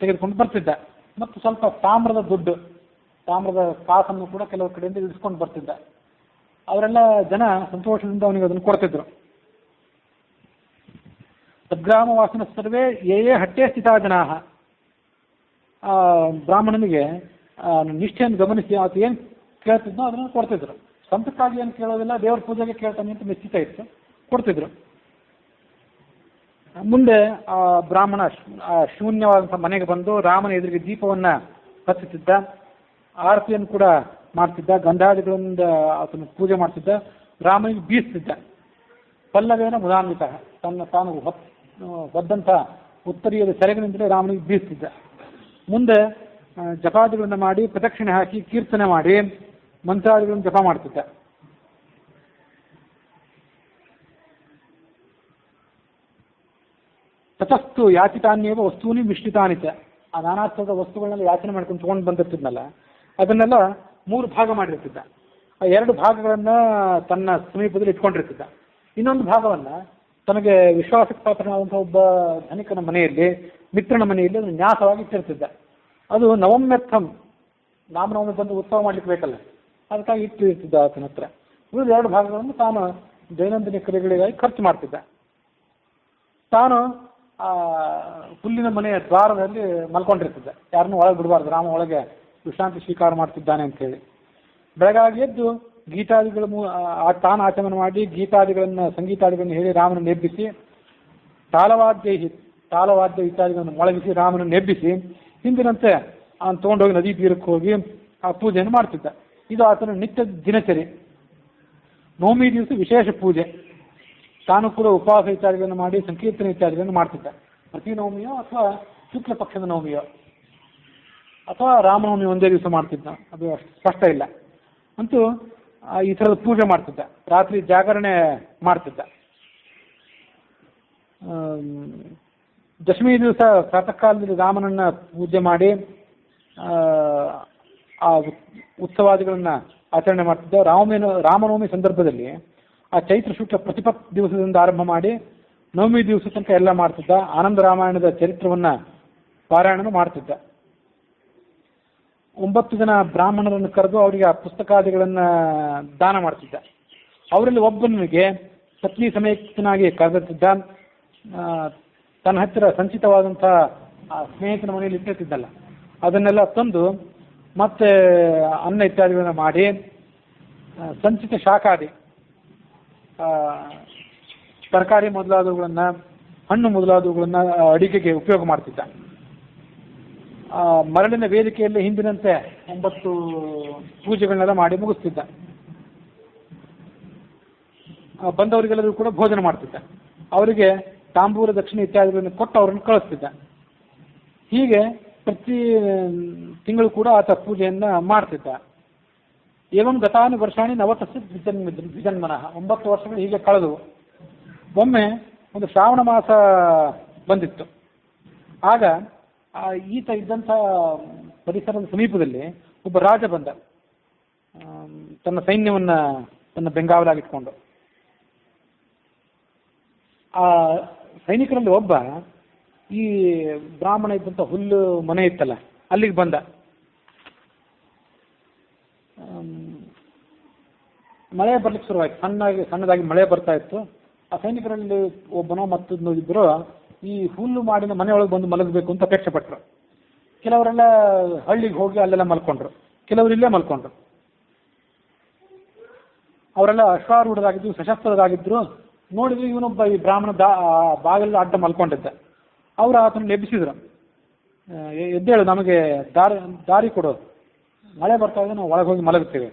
ತೆಗೆದುಕೊಂಡು ಬರ್ತಿದ್ದ. ಮತ್ತು ಸ್ವಲ್ಪ ತಾಮ್ರದ ದುಡ್ಡು, ತಾಮ್ರದ ಕಾಸನ್ನು ಕೂಡ ಕೆಲವು ಕಡೆಯಿಂದ ಇಳಿಸ್ಕೊಂಡು ಬರ್ತಿದ್ದ. ಅವರೆಲ್ಲ ಜನ ಸಂತೋಷದಿಂದ ಅವನಿಗೆ ಅದನ್ನು ಕೊಡ್ತಿದ್ರು. ಸದ್ಗ್ರಾಮ ವಾಸನ ಸರ್ವೇ ಯೇ ಹಟ್ಟೆ ಸ್ಥಿತಾ ಜನಾ. ಬ್ರಾಹ್ಮಣನಿಗೆ ನಿಷ್ಠೆಯನ್ನು ಗಮನಿಸಿ ಆತ ಏನು ಕೇಳ್ತಿದ್ನೋ ಅದನ್ನು ಕೊಡ್ತಿದ್ರು. ಸ್ವಂತಕ್ಕಾಗಿ ಏನು ಕೇಳೋದಿಲ್ಲ, ದೇವ್ರ ಪೂಜೆಗೆ ಕೇಳ್ತಾನೆ ಅಂತ ನಿಶ್ಚಿತ ಇತ್ತು, ಕೊಡ್ತಿದ್ರು. ಮುಂದೆ ಆ ಬ್ರಾಹ್ಮಣ ಶೂನ್ಯವಾದಂಥ ಮನೆಗೆ ಬಂದು ರಾಮನ ಎದುರಿಗೆ ದೀಪವನ್ನು ಹಚ್ಚುತ್ತಿದ್ದ, ಆರತಿಯನ್ನು ಕೂಡ ಮಾಡ್ತಿದ್ದ, ಗಂಧಾದಿಗಳಿಂದ ಆತನ ಪೂಜೆ ಮಾಡ್ತಿದ್ದ, ರಾಮನಿಗೆ ಬೀಸ್ತಿದ್ದ. ಪಲ್ಲವೇನ ಮುದಾನ್ವಿತ, ತಾನು ಹೊದ್ದಂಥ ಉತ್ತರೀಯದ ಸೆರಗಿನಿಂದಲೇ ರಾಮನಿಗೆ ಬೀಸ್ತಿದ್ದ. ಮುಂದೆ ಜಪಾದಿಗಳನ್ನು ಮಾಡಿ, ಪ್ರದಕ್ಷಿಣೆ ಹಾಕಿ, ಕೀರ್ತನೆ ಮಾಡಿ, ಮಂತ್ರಾದಿಗಳನ್ನು ಜಪ ಮಾಡ್ತಿದ್ದ. ತತಸ್ತು ಯಾಚಿತಾನ್ಯೇವ ವಸ್ತೂನಿ ಮಿಶ್ರಿತಾನಿತ. ಆ ನಾನಾ ಥರದ ವಸ್ತುಗಳನ್ನೆಲ್ಲ ಯಾಚನೆ ಮಾಡ್ಕೊಂಡು ತೊಗೊಂಡು ಬಂದಿರ್ತಿದ್ನಲ್ಲ, ಅದನ್ನೆಲ್ಲ 3 ಭಾಗ ಮಾಡಿರ್ತಿದ್ದ. ಆ 2 ಭಾಗಗಳನ್ನು ತನ್ನ ಸಮೀಪದಲ್ಲಿ ಇಟ್ಕೊಂಡಿರ್ತಿದ್ದ. ಇನ್ನೊಂದು ಭಾಗವನ್ನು ತನಗೆ ವಿಶ್ವಾಸಕ್ಕೆ ಪಾತ್ರನಾದಂಥ ಒಬ್ಬ ಧನಿಕನ ಮನೆಯಲ್ಲಿ, ಮಿತ್ರನ ಮನೆಯಲ್ಲಿ ಅದನ್ನು ನ್ಯಾಸವಾಗಿ ಇಟ್ಟಿರ್ತಿದ್ದ. ಅದು ನವಮ್ಯರ್ಥಂ, ರಾಮನವಮಿ ಬಂದು ಉತ್ಸವ ಮಾಡ್ಲಿಕ್ಕೆ ಬೇಕಲ್ಲ, ಅದಕ್ಕಾಗಿ ಇರ್ತಿದ್ದ ಆತನ ಹತ್ರ. ಉಳಿದ 2 ಭಾಗಗಳನ್ನು ತಾನು ದೈನಂದಿನ ಕ್ರಿಯೆಗಳಿಗಾಗಿ ಖರ್ಚು ಮಾಡ್ತಿದ್ದ. ತಾನು ಹುಲ್ಲಿನ ಮನೆಯ ದ್ವಾರದಲ್ಲಿ ಮಲ್ಕೊಂಡಿರ್ತಿದ್ದ, ಯಾರನ್ನೂ ಒಳಗೆ ಬಿಡಬಾರ್ದು, ರಾಮ ಒಳಗೆ ವಿಶ್ರಾಂತಿ ಸ್ವೀಕಾರ ಮಾಡ್ತಿದ್ದಾನೆ ಅಂತ ಹೇಳಿ. ಬೆಳಗಾಗಿ ಎದ್ದು ಗೀತಾದಿಗಳ ತಾನು ಆಚರಣೆ ಮಾಡಿ, ಗೀತಾದಿಗಳನ್ನು, ಸಂಗೀತಾದಿಗಳನ್ನು ಹೇಳಿ ರಾಮನನ್ನು ಎಬ್ಬಿಸಿ, ತಾಳವಾದ್ಯ ಇತ್ಯಾದಿಗಳನ್ನು ಮೊಳಗಿಸಿ ರಾಮನನ್ನು ಎಬ್ಬಿಸಿ, ಹಿಂದಿನಂತೆ ಅವನು ತೊಗೊಂಡೋಗಿ ನದಿ ತೀರಕ್ಕೆ ಹೋಗಿ ಆ ಪೂಜೆಯನ್ನು ಮಾಡ್ತಿದ್ದ. ಇದು ಆತನ ನಿತ್ಯ ದಿನಚರಿ. ನವಮಿ ದಿವಸ ವಿಶೇಷ ಪೂಜೆ, ತಾನು ಕೂಡ ಉಪವಾಸ ಇತ್ಯಾದಿಗಳನ್ನು ಮಾಡಿ, ಸಂಕೀರ್ತನೆ ಇತ್ಯಾದಿಗಳನ್ನು ಮಾಡ್ತಿದ್ದ. ಪ್ರತಿ ನವಮಿಯೋ ಅಥವಾ ಶುಕ್ಲ ಪಕ್ಷದ ನವಮಿಯೋ ಅಥವಾ ರಾಮನವಮಿ ಒಂದೇ ದಿವಸ ಮಾಡ್ತಿದ್ದ, ಅದು ಅಷ್ಟು ಸ್ಪಷ್ಟ ಇಲ್ಲ. ಅಂತೂ ಈ ಥರದ ಪೂಜೆ ಮಾಡ್ತಿದ್ದ. ರಾತ್ರಿ ಜಾಗರಣೆ ಮಾಡ್ತಿದ್ದ. ದಶಮಿ ದಿವಸ ಪ್ರಾತಃ ಕಾಲದಲ್ಲಿ ರಾಮನನ್ನ ಪೂಜೆ ಮಾಡಿ ಆ ಉತ್ಸವಾದಿಗಳನ್ನು ಆಚರಣೆ ಮಾಡ್ತಿದ್ದ. ರಾಮನವಮಿ ಸಂದರ್ಭದಲ್ಲಿ ಆ ಚೈತ್ರ ಶುಕ್ಲ ಪ್ರತಿಪತ್ ದಿವಸದಿಂದ ಆರಂಭ ಮಾಡಿ ನವಮಿ ದಿವಸ ತನಕ ಎಲ್ಲ ಮಾಡ್ತಿದ್ದ. ಆನಂದ ರಾಮಾಯಣದ ಚರಿತ್ರವನ್ನು ಪಾರಾಯಣ ಮಾಡ್ತಿದ್ದ. 9 ಜನ ಬ್ರಾಹ್ಮಣರನ್ನು ಕರೆದು ಅವರಿಗೆ ಆ ಪುಸ್ತಕಾದಿಗಳನ್ನು ದಾನ ಮಾಡ್ತಿದ್ದ. ಅವರಲ್ಲಿ ಒಬ್ಬನಿಗೆ ಪತ್ನಿ ಸಮೇತನಾಗಿ ಕರೆದಿದ್ದ. ತನ್ನ ಹತ್ತಿರ ಸಂಚಿತವಾದಂಥ ಸ್ನೇಹಿತನ ಮನೆಯಲ್ಲಿ ಇಟ್ಟಿರ್ತಿದ್ದಲ್ಲ, ಅದನ್ನೆಲ್ಲ ತಂದು ಮತ್ತೆ ಅನ್ನ ಇತ್ಯಾದಿಗಳನ್ನು ಮಾಡಿ ಸಂಚಿತ ಶಾಖಾದಿ ತರಕಾರಿ ಮೊದಲಾದವುಗಳನ್ನು, ಹಣ್ಣು ಮೊದಲಾದವುಗಳನ್ನು ಅಡಿಗೆಗೆ ಉಪಯೋಗ ಮಾಡ್ತಿದ್ದ. ಮರಳಿನ ವೇದಿಕೆಯಲ್ಲಿ ಹಿಂದಿನಂತೆ 9 ಪೂಜೆಗಳನ್ನೆಲ್ಲ ಮಾಡಿ ಮುಗಿಸ್ತಿದ್ದ. ಬಂದವರಿಗೆಲ್ಲರೂ ಕೂಡ ಭೋಜನ ಮಾಡ್ತಿದ್ದ. ಅವರಿಗೆ ತಾಂಬೂಲ ದಕ್ಷಿಣೆ ಇತ್ಯಾದಿಗಳನ್ನು ಕೊಟ್ಟು ಅವರನ್ನು ಕಳಿಸ್ತಿದ್ದ. ಹೀಗೆ ಪ್ರತಿ ತಿಂಗಳು ಕೂಡ ಆತ ಪೂಜೆಯನ್ನು ಮಾಡ್ತಿದ್ದ. ಏವಂ ಗತಾನು ವರ್ಷಾಣಿ ನವತಸ್ಸು ದ್ವಿಜನ್ಮನಃ. 9 ವರ್ಷಗಳು ಹೀಗೆ ಕಳೆದವು. ಒಮ್ಮೆ ಒಂದು ಶ್ರಾವಣ ಮಾಸ ಬಂದಿತ್ತು. ಆಗ ಈತ ಇದ್ದಂಥ ಪರಿಸರದ ಸಮೀಪದಲ್ಲಿ ಒಬ್ಬ ರಾಜ ಬಂದ, ತನ್ನ ಸೈನ್ಯವನ್ನು ತನ್ನ ಬೆಂಗಾವಲಾಗಿಟ್ಕೊಂಡು. ಆ ಸೈನಿಕರಲ್ಲಿ ಒಬ್ಬ ಈ ಬ್ರಾಹ್ಮಣ ಇದ್ದಂಥ ಹುಲ್ಲು ಮನೆ ಇತ್ತಲ್ಲ, ಅಲ್ಲಿಗೆ ಬಂದ. ಮಳೆ ಬರ್ಲಿಕ್ಕೆ ಶುರುವಾಯಿತು. ಸಣ್ಣದಾಗಿ ಮಳೆ ಬರ್ತಾ ಇತ್ತು. ಆ ಸೈನಿಕರಲ್ಲಿ ಒಬ್ಬನೋ ಮತ್ತೊಂದು ಇಬ್ಬರು ಈ ಹುಲ್ಲು ಮಾಡಿದ ಮನೆಯೊಳಗೆ ಬಂದು ಮಲಗಬೇಕು ಅಂತ ಅಪೇಕ್ಷೆ ಪಟ್ಟರು. ಕೆಲವರೆಲ್ಲ ಹಳ್ಳಿಗೆ ಹೋಗಿ ಅಲ್ಲೆಲ್ಲ ಮಲ್ಕೊಂಡ್ರು, ಕೆಲವರು ಇಲ್ಲೇ ಮಲ್ಕೊಂಡ್ರು. ಅವರೆಲ್ಲ ಅಶ್ವಾರೂಢರಾಗಿದ್ರು, ಸಶಸ್ತ್ರರಾಗಿದ್ರು. ನೋಡಿದ್ರೆ ಇವನೊಬ್ಬ ಈ ಬ್ರಾಹ್ಮಣ ಬಾಗಿಲು ಅಡ್ಡ ಮಲ್ಕೊಂಡಿದ್ದ. ಅವರು ಆತನ ಎಬ್ಬಿಸಿದ್ರು. ಎದ್ದೇಳು, ನಮಗೆ ದಾರಿ ಕೊಡು, ಮಳೆ ಬರ್ತಾ ಇದೆ, ನಾವು ಒಳಗೆ ಹೋಗಿ ಮಲಗುತ್ತೇವೆ.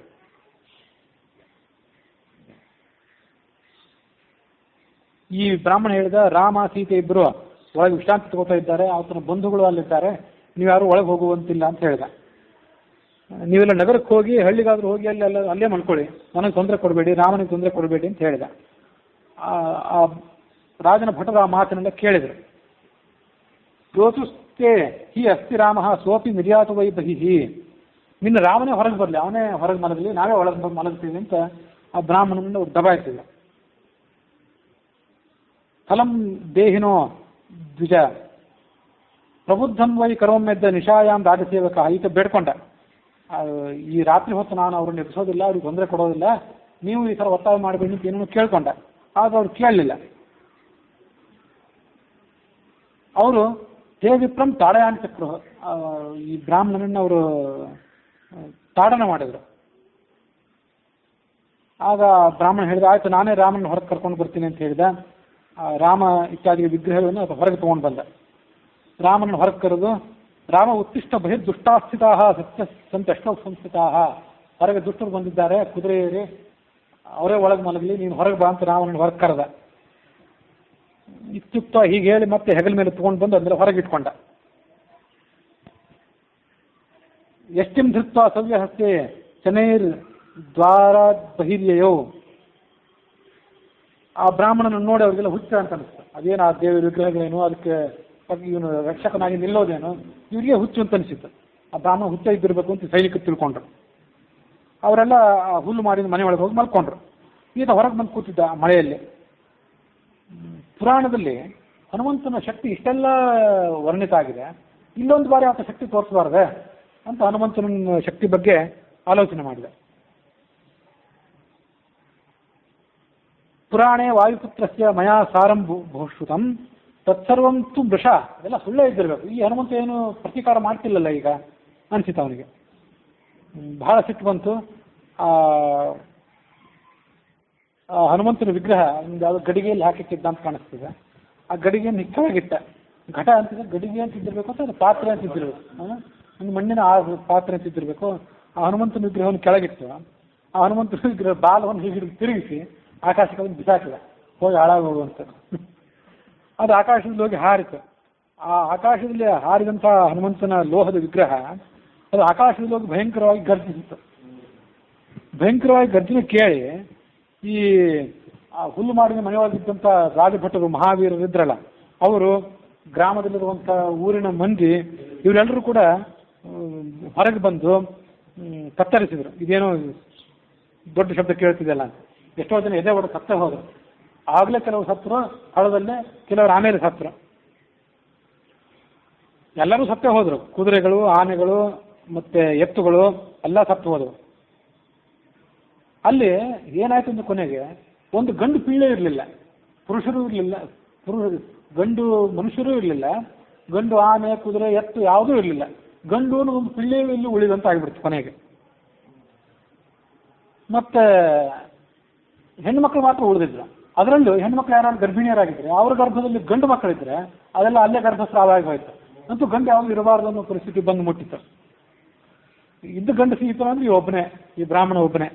ಈ ಬ್ರಾಹ್ಮಣ ಹೇಳಿದ, ರಾಮ ಸೀತೆ ಇಬ್ಬರು ಒಳಗೆ ವಿಶ್ರಾಂತಿ ತಗೋತಾ ಇದ್ದಾರೆ, ಆತನ ಬಂಧುಗಳು ಅಲ್ಲಿದ್ದಾರೆ, ನೀವ್ಯಾರು ಒಳಗೆ ಹೋಗುವಂತಿಲ್ಲ ಅಂತ ಹೇಳಿದ. ನೀವೆಲ್ಲ ನಗರಕ್ಕೆ ಹೋಗಿ, ಹಳ್ಳಿಗಾದ್ರೂ ಹೋಗಿ ಅಲ್ಲೇ ಮಲ್ಕೊಳ್ಳಿ, ನನಗೆ ತೊಂದರೆ ಕೊಡಬೇಡಿ, ರಾಮನಿಗೆ ತೊಂದರೆ ಕೊಡಬೇಡಿ ಅಂತ ಹೇಳಿದ. ಆ ರಾಜನ ಭಟರ ಆ ಮಾತನ್ನೆಲ್ಲ ಕೇಳಿದರು. ಯೋತುಸ್ತೆ ಹಿ ಅಸ್ತಿ ರಾಮ ಸೋಪಿ ನಿರ್ಯಾತ ವೈ ಬಹಿಹಿ. ನಿನ್ನ ರಾಮನೇ ಹೊರಗೆ ಬರಲಿ, ಅವನೇ ಹೊರಗೆ ಮಲಗಲಿ, ನಾವೇ ಒಳಗೆ ಮಲಗ್ತೀವಿ ಅಂತ ಆ ಬ್ರಾಹ್ಮಣನ ದಬಾಯಿಸಿದ. ಫಲಂ ದೇಹಿನೋ ದ್ವಿಜ ಪ್ರಬುದ್ಧಂ ವೈ ಕರೋಮ್ಮೆದ್ದ ನಿಶಾಯಾಮ್ ರಾಜಸೇವಕ. ಈತ ಬೇಡ್ಕೊಂಡ, ಈ ರಾತ್ರಿ ಹೊತ್ತು ನಾನು ಅವ್ರನ್ನ ಎಬ್ಬಿಸೋದಿಲ್ಲ, ಅವ್ರಿಗೆ ತೊಂದರೆ ಕೊಡೋದಿಲ್ಲ, ನೀವು ಈ ಥರ ಒತ್ತಾಯ ಮಾಡಬೇಡಿ ಅಂತ ಏನೋ ಕೇಳ್ಕೊಂಡ. ಆಗ ಅವ್ರು ಕೇಳಲಿಲ್ಲ. ಅವರು ದೇವಿಪ್ರಂ ತಾಡಯಾನ್ ಚಕ್ರು, ಈ ಬ್ರಾಹ್ಮಣನನ್ನು ಅವರು ತಾಡನ ಮಾಡಿದರು. ಆಗ ಬ್ರಾಹ್ಮಣ ಹೇಳಿದ, ಆಯ್ತು ನಾನೇ ರಾಮನ ಹೊರಗೆ ಕರ್ಕೊಂಡು ಬರ್ತೀನಿ ಅಂತ ಹೇಳಿದ. ರಾಮ ಇತ್ಯಾದಿ ವಿಗ್ರಹಗಳನ್ನು ಹೊರಗೆ ತಗೊಂಡು ಬಂದ. ರಾಮನ ಹೊರಗೆ ಕರೆದು, ರಾಮ ಉತ್ತಿಷ್ಟ ಬಹಿರ್ ದುಷ್ಟಾಸ್ಥಿತಾ ಸತ್ಯ ಸಂತಷ್ಟೋ ಸಂಸ್ಥಿತಾ. ಹೊರಗೆ ದುಷ್ಟರು ಬಂದಿದ್ದಾರೆ, ಕುದುರೆ ಏರಿ, ಅವರೇ ಒಳಗೆ ಮಲಗಲಿ, ನೀನು ಹೊರಗೆ ಬಾ ಅಂತ ರಾಮನ ಹೊರಗೆ ಕರೆದ. ಇತ್ಯುಕ್ತ ಹೀಗೆ ಹೇಳಿ ಮತ್ತೆ ಹೆಗಲ ಮೇಲೆ ತಗೊಂಡು ಬಂದು ಅಂದರೆ ಹೊರಗೆ ಇಟ್ಕೊಂಡ. ಎಷ್ಟಿಂ ಧೃತ್ವ ಸವ್ಯಹಸ್ತೆ ಶನೈರ್ ದ್ವಾರ ಬಹಿರ್ಯಯೋ. ಆ ಬ್ರಾಹ್ಮಣನ ನೋಡಿ ಅವರಿಗೆಲ್ಲ ಹುಚ್ಚ ಅಂತ ಅನಿಸ್ತು. ಅದೇನು ಆ ದೇವರ ವಿಗ್ರಹಗಳೇನು, ಅದಕ್ಕೆ ಇವನು ರಕ್ಷಕನಾಗಿ ನಿಲ್ಲೋದೇನು, ಇವರಿಗೆ ಹುಚ್ಚು ಅಂತ ಅನಿಸಿತ್ತು. ಆ ಬ್ರಾಹ್ಮಣ ಹುಚ್ಚ ಇದ್ದಿರಬೇಕು ಅಂತ ಸೈನಿಕರು ತಿಳ್ಕೊಂಡ್ರು. ಅವರೆಲ್ಲ ಹುಲ್ಲು ಮಾಡಿದ ಮನೆ ಒಳಗೆ ಹೋಗಿ ಮಲ್ಕೊಂಡ್ರು. ಈತ ಹೊರಗೆ ಬಂದು ಕೂತಿದ್ದ ಮಳೆಯಲ್ಲಿ. ಪುರಾಣದಲ್ಲಿ ಹನುಮಂತನ ಶಕ್ತಿ ಇಷ್ಟೆಲ್ಲ ವರ್ಣಿತ ಆಗಿದೆ, ಇಲ್ಲೊಂದು ಬಾರಿ ಆತ ಶಕ್ತಿ ತೋರಿಸಬಾರ್ದೆ ಅಂತ ಹನುಮಂತನ ಶಕ್ತಿ ಬಗ್ಗೆ ಆಲೋಚನೆ ಮಾಡಿದ. ಪುರಾಣೇ ವಾಯುಪುತ್ರಸ್ಯ ಮಯಾ ಸಾರಂ ಬಹುಶ್ರುತಂ ತತ್ಸರ್ವಂ ತು ವೃಷ. ಅದೆಲ್ಲ ಸುಳ್ಳೇ ಇದ್ದಿರಬೇಕು, ಈ ಹನುಮಂತ ಏನು ಪ್ರತೀಕಾರ ಮಾಡ್ತಿಲ್ಲಲ್ಲ ಈಗ ಅನಿಸಿತು ಅವನಿಗೆ. ಬಹಳ ಸಿಟ್ಟು ಬಂತು. ಹನುಮಂತನ ವಿಗ್ರಹ ಒಂದು ಯಾವುದೋ ಗಡಿಗೆಯಲ್ಲಿ ಹಾಕಿಟ್ಟಿದ್ದ ಅಂತ ಕಾಣಿಸ್ತಿದೆ. ಆ ಗಡಿಗೆಯನ್ನು ಕೆಳಗಿಟ್ಟ. ಘಟ ಅಂತಿದ್ರೆ ಗಡಿಗೆ ಅಂತಿದ್ದಿರಬೇಕು ಅಥವಾ ಪಾತ್ರೆ ಅಂತಿದ್ದಿರಬೇಕು, ಒಂದು ಮಣ್ಣಿನ ಪಾತ್ರೆ ಅಂತಿದ್ದಿರಬೇಕು. ಆ ಹನುಮಂತನ ವಿಗ್ರಹವನ್ನು ಕೆಳಗಿಟ್ಟು ಆ ಹನುಮಂತನ ವಿಗ್ರಹ ಬಾಲವನ್ನು ಹೀಗೆ ತಿರುಗಿಸಿ ಆಕಾಶಕ್ಕೆ ಬಿಸಾಕಿದ, ಹೋಗಿ ಹಾಳಾಗೋಗುವಂತ. ಅದು ಆಕಾಶದಲ್ಲಿ ಹೋಗಿ ಹಾರಿತು. ಆ ಆಕಾಶದಲ್ಲಿ ಹಾರಿದಂಥ ಹನುಮಂತನ ಲೋಹದ ವಿಗ್ರಹ ಅದು ಆಕಾಶದಲ್ಲಿ ಹೋಗಿ ಭಯಂಕರವಾಗಿ ಗರ್ಜಿಸಿತ್ತು. ಭಯಂಕರವಾಗಿ ಗರ್ಜನೆ ಕೇಳಿ ಈ ಹುಲ್ಲು ಮಾಡಿದ ಮನೆಯೊಳಗಿದ್ದಂಥ ರಾಜಭಟರು ಮಹಾವೀರರಿದ್ರಲ್ಲ, ಅವರು ಗ್ರಾಮದಲ್ಲಿರುವಂಥ ಊರಿನ ಮಂದಿ ಇವರೆಲ್ಲರೂ ಕೂಡ ಹೊರಗೆ ಬಂದು ಕತ್ತರಿಸಿದ್ರು. ಇದೇನೋ ದೊಡ್ಡ ಶಬ್ದ ಕೇಳ್ತಿದೆಯಲ್ಲ ಅಂತ. ಎಷ್ಟೋ ಜನ ಎದೆ ಹೊಡೆದು ಸತ್ತೇ ಹೋದರು. ಆಗಲೇ ಕೆಲವರು ಸತ್ರು, ಸ್ಥಳದಲ್ಲೇ ಕೆಲವರು ಆಮೇಲೆ ಸತ್ರು. ಎಲ್ಲರೂ ಸತ್ತೇ ಹೋದರು. ಕುದುರೆಗಳು, ಆನೆಗಳು ಮತ್ತು ಎತ್ತುಗಳು ಎಲ್ಲ ಸತ್ತು ಹೋದವು. ಅಲ್ಲಿ ಏನಾಯ್ತು ಅಂದ್ರೆ ಕೊನೆಗೆ ಒಂದು ಗಂಡು ಪೀಳೆ ಇರಲಿಲ್ಲ, ಪುರುಷರು ಇರಲಿಲ್ಲ, ಗಂಡು ಮನುಷ್ಯರೂ ಇರಲಿಲ್ಲ, ಗಂಡು ಆನೆ ಕುದುರೆ ಎತ್ತು ಯಾವುದೂ ಇರಲಿಲ್ಲ. ಗಂಡು ಒಂದು ಪಿಳ್ಳೆಯಲ್ಲಿ ಉಳಿದಂತ ಆಗಿಬಿಡ್ತು ಕೊನೆಗೆ. ಮತ್ತೆ ಹೆಣ್ಣುಮಕ್ಳು ಮಾತ್ರ ಉಳಿದಿದ್ರು. ಅದರಲ್ಲೂ ಹೆಣ್ಮಕ್ಳು ಯಾರು ಗರ್ಭಿಣಿಯರಾಗಿದ್ರೆ ಅವ್ರ ಗರ್ಭದಲ್ಲಿ ಗಂಡು ಮಕ್ಕಳಿದ್ರೆ ಅದೆಲ್ಲ ಅಲ್ಲೇ ಗರ್ಭಸ್ರಾವ ಆಗಿ ಹೋಯ್ತು. ಅಂತೂ ಗಂಡು ಯಾವುದು ಇರಬಾರ್ದು ಅನ್ನೋ ಪರಿಸ್ಥಿತಿ ಬಂದು ಮುಟ್ಟಿತ್ತು. ಇದ್ದ ಗಂಡು ಸಿಗಿತು ಅಂದ್ರೆ ಈ ಒಬ್ಬನೇ, ಈ ಬ್ರಾಹ್ಮಣ ಒಬ್ಬನೇ.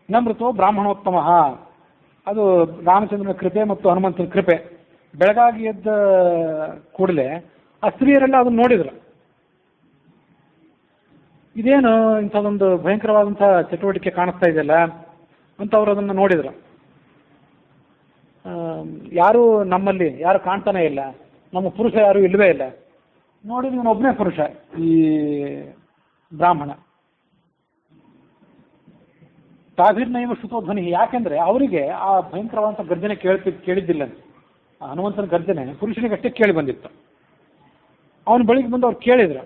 ನಮೃತೋ ಬ್ರಾಹ್ಮಣೋತ್ತಮ. ಅದು ರಾಮಚಂದ್ರನ ಕೃಪೆ ಮತ್ತು ಹನುಮಂತನ ಕೃಪೆ. ಬೆಳಗಾಗಿ ಎದ್ದ ಕೂಡಲೇ ಆ ಸ್ತ್ರೀಯರೆಲ್ಲ ಅದನ್ನು ನೋಡಿದ್ರು. ಇದೇನು ಇಂಥದ್ದೊಂದು ಭಯಂಕರವಾದಂಥ ಚಟುವಟಿಕೆ ಕಾಣಿಸ್ತಾ ಇದೆಯಲ್ಲ ಅಂತ ಅವರು ಅದನ್ನು ನೋಡಿದ್ರು. ಯಾರೂ ನಮ್ಮಲ್ಲಿ ಯಾರು ಕಾಣ್ತಾನೆ ಇಲ್ಲ, ನಮ್ಮ ಪುರುಷ ಯಾರು ಇಲ್ಲವೇ ಇಲ್ಲ. ನೋಡಿದ್ರೆ ಇವನೊಬ್ಬನೇ ಪುರುಷ, ಈ ಬ್ರಾಹ್ಮಣ. ತಾಭಿರ್ನೈವ ಶ್ರುತೋಧ್ವನಿ. ಯಾಕೆಂದ್ರೆ ಅವರಿಗೆ ಆ ಭಯಂಕರವಾದಂಥ ಗರ್ಜನೆ ಕೇಳಿದ್ದಿಲ್ಲ. ಹನುಮಂತನ ಗರ್ಜನೆ ಪುರುಷನಿಗಷ್ಟೇ ಕೇಳಿ ಬಂದಿತ್ತು. ಅವನ ಬಳಿಗೆ ಬಂದು ಅವ್ರು ಕೇಳಿದ್ರು.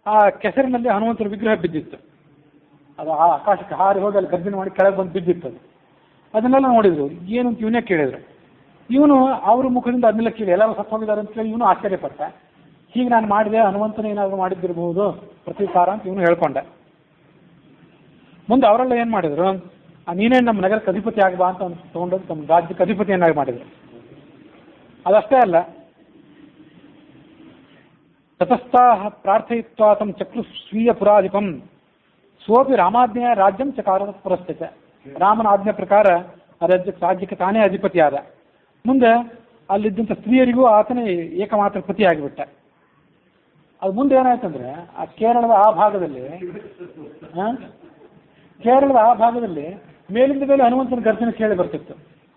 ಆ ಕೆಸರಿನಲ್ಲಿ ಹನುಮಂತನ ವಿಗ್ರಹ ಬಿದ್ದಿತ್ತು. ಅದು ಆ ಆಕಾಶಕ್ಕೆ ಹಾರಿ ಹೋಗಿ ಅಲ್ಲಿ ಗರ್ಜನೆ ಮಾಡಿ ಕೆಳಗೆ ಬಂದು ಬಿದ್ದಿತ್ತು. ಅದನ್ನೆಲ್ಲ ನೋಡಿದ್ರು. ಏನು ಅಂತ ಇವನೇ ಕೇಳಿದ್ರು. ಇವನು ಅವ್ರ ಮುಖದಿಂದ ಅದನ್ನೆಲ್ಲ ಕೇಳಿ ಎಲ್ಲರೂ ಸತ್ತು ಹೋಗಿದ್ದಾರೆ ಅಂತ ಕೇಳಿ ಇವನು ಆಶ್ಚರ್ಯಪಟ್ಟ. ಹೀಗೆ ನಾನು ಮಾಡಿದೆ, ಹನುಮಂತನ ಏನಾದರೂ ಮಾಡಿದ್ದಿರಬಹುದು ಪ್ರತೀಕಾರ ಅಂತ ಇವನು ಹೇಳ್ಕೊಂಡೆ. ಮುಂದೆ ಅವರೆಲ್ಲ ಏನು ಮಾಡಿದ್ರು, ನೀನೇ ನಮ್ಮ ನಗರಕ್ಕೆ ಅಧಿಪತಿ ಆಗಬಾ ಅಂತ ಅವ್ನು ತೊಗೊಂಡೋಗಿ ತಮ್ಮ ರಾಜ್ಯಕ್ಕೆ ಅಧಿಪತಿಯನ್ನಾಗಿ ಮಾಡಿದರು. ಅದಷ್ಟೇ ಅಲ್ಲ, ತತಸ್ಥಾಃ ಪ್ರಾರ್ಥಯಿತ್ವಾ ತಂ ಚಕ್ರು ಸ್ವೀಯ ಪುರಾಧಿಪಂ ಸ್ವೋಪಿ ರಾಮಾಜ್ಞೆಯ ರಾಜ್ಯಂ ಚಕಾರ ಪುರಸ್ಥಿತ. ರಾಮನ ಆಜ್ಞೆ ಪ್ರಕಾರ ಆ ರಾಜ್ಯಕ್ಕೆ ತಾನೇ ಅಧಿಪತಿ ಆದ. ಮುಂದೆ ಅಲ್ಲಿದ್ದಂಥ ಸ್ತ್ರೀಯರಿಗೂ ಆತನೇ ಏಕಮಾತ್ರ ಪತಿ ಆಗಿಬಿಟ್ಟ. ಅದು ಮುಂದೆ ಏನಾಯ್ತಂದ್ರೆ ಆ ಕೇರಳದ ಆ ಭಾಗದಲ್ಲಿ ಮೇಲಿಂದ ಮೇಲೆ ಹನುಮಂತನ ಗರ್ಜನೆ ಕೇಳಿ ಬರ್ತಿತ್ತು.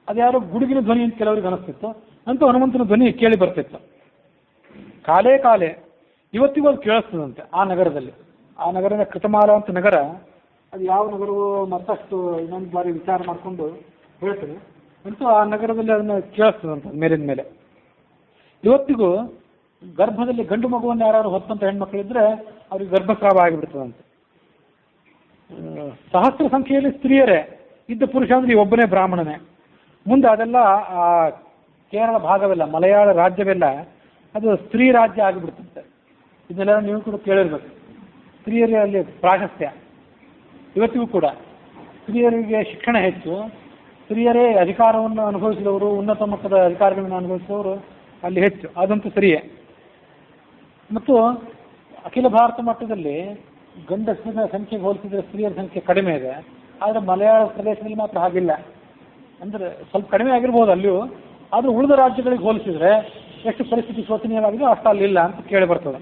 ಅದು ಯಾರೋ ಗುಡುಗಿನ ಧ್ವನಿ ಅಂತ ಕೆಲವರಿಗೆ ಅನಿಸ್ತಿತ್ತು, ಅಂತೂ ಹನುಮಂತನ ಧ್ವನಿ ಕೇಳಿ ಬರ್ತಿತ್ತು. ಕಾಲೇ ಇವತ್ತಿಗೂ ಅದು ಕೇಳಿಸ್ತದಂತೆ ಆ ನಗರದಲ್ಲಿ. ಆ ನಗರದ ಕೃತಮಾಲ ಅಂತ ನಗರ, ಅದು ಯಾವ ನಗರವೋ ಮತ್ತಷ್ಟು ಇನ್ನೊಂದು ಬಾರಿ ವಿಚಾರ ಮಾಡಿಕೊಂಡು ಹೇಳ್ತೀನಿ. ಅಂತೂ ಆ ನಗರದಲ್ಲಿ ಅದನ್ನು ಕೇಳಿಸ್ತದಂತೆ ಮೇಲಿನ ಮೇಲೆ. ಇವತ್ತಿಗೂ ಗರ್ಭದಲ್ಲಿ ಗಂಡು ಮಗುವನ್ನು ಯಾರು ಹೊತ್ತಂತ ಹೆಣ್ಮಕ್ಳಿದ್ರೆ ಅವ್ರಿಗೆ ಗರ್ಭಸ್ರಾವ ಆಗಿಬಿಡ್ತದಂತೆ. ಸಹಸ್ರ ಸಂಖ್ಯೆಯಲ್ಲಿ ಸ್ತ್ರೀಯರೇ ಇದ್ದ ಪುರುಷ ಅಂದ್ರೆ ಈ ಒಬ್ಬನೇ ಬ್ರಾಹ್ಮಣನೇ. ಮುಂದೆ ಅದೆಲ್ಲ ಆ ಕೇರಳ ಭಾಗವೆಲ್ಲ, ಮಲಯಾಳ ರಾಜ್ಯವೆಲ್ಲ ಅದು ಸ್ತ್ರೀ ರಾಜ್ಯ ಆಗಿಬಿಡ್ತಂತೆ. ಇದನ್ನೆಲ್ಲ ನೀವು ಕೂಡ ಕೇಳಿರ್ಬೇಕು. ಸ್ತ್ರೀಯರಿಗೆ ಅಲ್ಲಿ ಪ್ರಾಶಸ್ತ್ಯ ಇವತ್ತಿಗೂ ಕೂಡ. ಸ್ತ್ರೀಯರಿಗೆ ಶಿಕ್ಷಣ ಹೆಚ್ಚು, ಸ್ತ್ರೀಯರೇ ಅಧಿಕಾರವನ್ನು ಅನುಭವಿಸಿದವರು, ಉನ್ನತ ಮಟ್ಟದ ಅಧಿಕಾರಗಳನ್ನು ಅನುಭವಿಸಿದವರು ಅಲ್ಲಿ ಹೆಚ್ಚು. ಅದಂತೂ ಸರಿಯೇ. ಮತ್ತು ಅಖಿಲ ಭಾರತ ಮಟ್ಟದಲ್ಲಿ ಗಂಡಸರ ಸಂಖ್ಯೆಗೆ ಹೋಲಿಸಿದರೆ ಸ್ತ್ರೀಯರ ಸಂಖ್ಯೆ ಕಡಿಮೆ ಇದೆ. ಆದರೆ ಮಲಯಾಳ ಪ್ರದೇಶದಲ್ಲಿ ಮಾತ್ರ ಹಾಗಿಲ್ಲ. ಅಂದರೆ ಸ್ವಲ್ಪ ಕಡಿಮೆ ಆಗಿರ್ಬೋದು ಅಲ್ಲಿಯೂ, ಆದರೂ ಉಳಿದ ರಾಜ್ಯಗಳಿಗೆ ಹೋಲಿಸಿದರೆ ಎಷ್ಟು ಪರಿಸ್ಥಿತಿ ಶೋಚನೀಯವಾಗಿದೆ ಅಷ್ಟು ಅಲ್ಲಿಲ್ಲ ಅಂತ ಕೇಳಿ ಬರ್ತದೆ.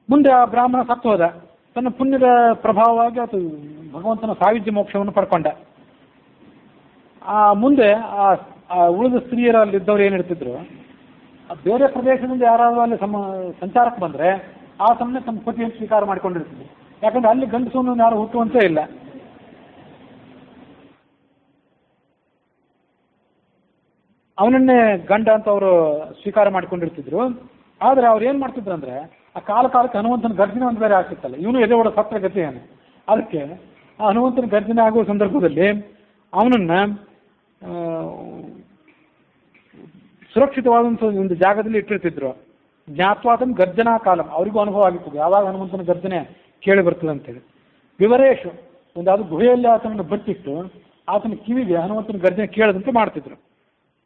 ಮುಂದೆ ಆ ಬ್ರಾಹ್ಮಣ ಸತ್ತು ಹೋದ. ತನ್ನ ಪುಣ್ಯದ ಪ್ರಭಾವವಾಗಿ ಅದು ಭಗವಂತನ ಸಾಯುಜ್ಯ ಮೋಕ್ಷವನ್ನು ಪಡ್ಕೊಂಡ. ಮುಂದೆ ಆ ಉಳಿದ ಸ್ತ್ರೀಯರಲ್ಲಿದ್ದವ್ರು ಏನು ಹೇಳ್ತಿದ್ರು, ಬೇರೆ ಪ್ರದೇಶದಿಂದ ಯಾರಾದರೂ ಅಲ್ಲಿ ಸಂಚಾರಕ್ಕೆ ಬಂದರೆ ಆ ಸಮಯ ತಮ್ಮ ಪತಿಯನ್ನು ಸ್ವೀಕಾರ ಮಾಡಿಕೊಂಡಿರ್ತಿದ್ರು. ಯಾಕಂದ್ರೆ ಅಲ್ಲಿ ಗಂಡಸನ್ನು ಯಾರು ಹುಟ್ಟುವಂತೆ ಇಲ್ಲ. ಅವನನ್ನೇ ಗಂಡ ಅಂತ ಅವರು ಸ್ವೀಕಾರ ಮಾಡಿಕೊಂಡಿರ್ತಿದ್ರು. ಆದರೆ ಅವ್ರು ಏನು ಮಾಡ್ತಿದ್ರು ಅಂದರೆ ಆ ಕಾಲಕ್ಕೆ ಹನುಮಂತನ ಗರ್ಜನೆ ಒಂದು ಬೇರೆ ಆಗ್ತಿತ್ತಲ್ಲ, ಇವನು ಎದೆ ಓಡೋ ಸತ್ರ ಗತಿ ಏನು. ಅದಕ್ಕೆ ಆ ಹನುಮಂತನ ಗರ್ಜನೆ ಆಗುವ ಸಂದರ್ಭದಲ್ಲಿ ಅವನನ್ನ ಸುರಕ್ಷಿತವಾದಂಥ ಒಂದು ಜಾಗದಲ್ಲಿ ಇಟ್ಟಿರ್ತಿದ್ರು. ಜ್ಞಾತ್ವಾದಂ ಗರ್ಜನಾ ಕಾಲಂ, ಅವರಿಗೂ ಅನುಭವ ಆಗಿರ್ತದೆ ಯಾವಾಗ ಹನುಮಂತನ ಗರ್ಜನೆ ಕೇಳಿ ಬರ್ತದೆ ಅಂತೇಳಿ. ವಿವರೇಶು, ಒಂದು ಅದು ಗುಹೆಯಲ್ಲಿ ಆತನನ್ನು ಬಚ್ಚಿಟ್ಟು ಆತನ ಕಿವಿಗೆ ಹನುಮಂತನ ಗರ್ಜನೆ ಕೇಳದಂತೆ ಮಾಡ್ತಿದ್ರು.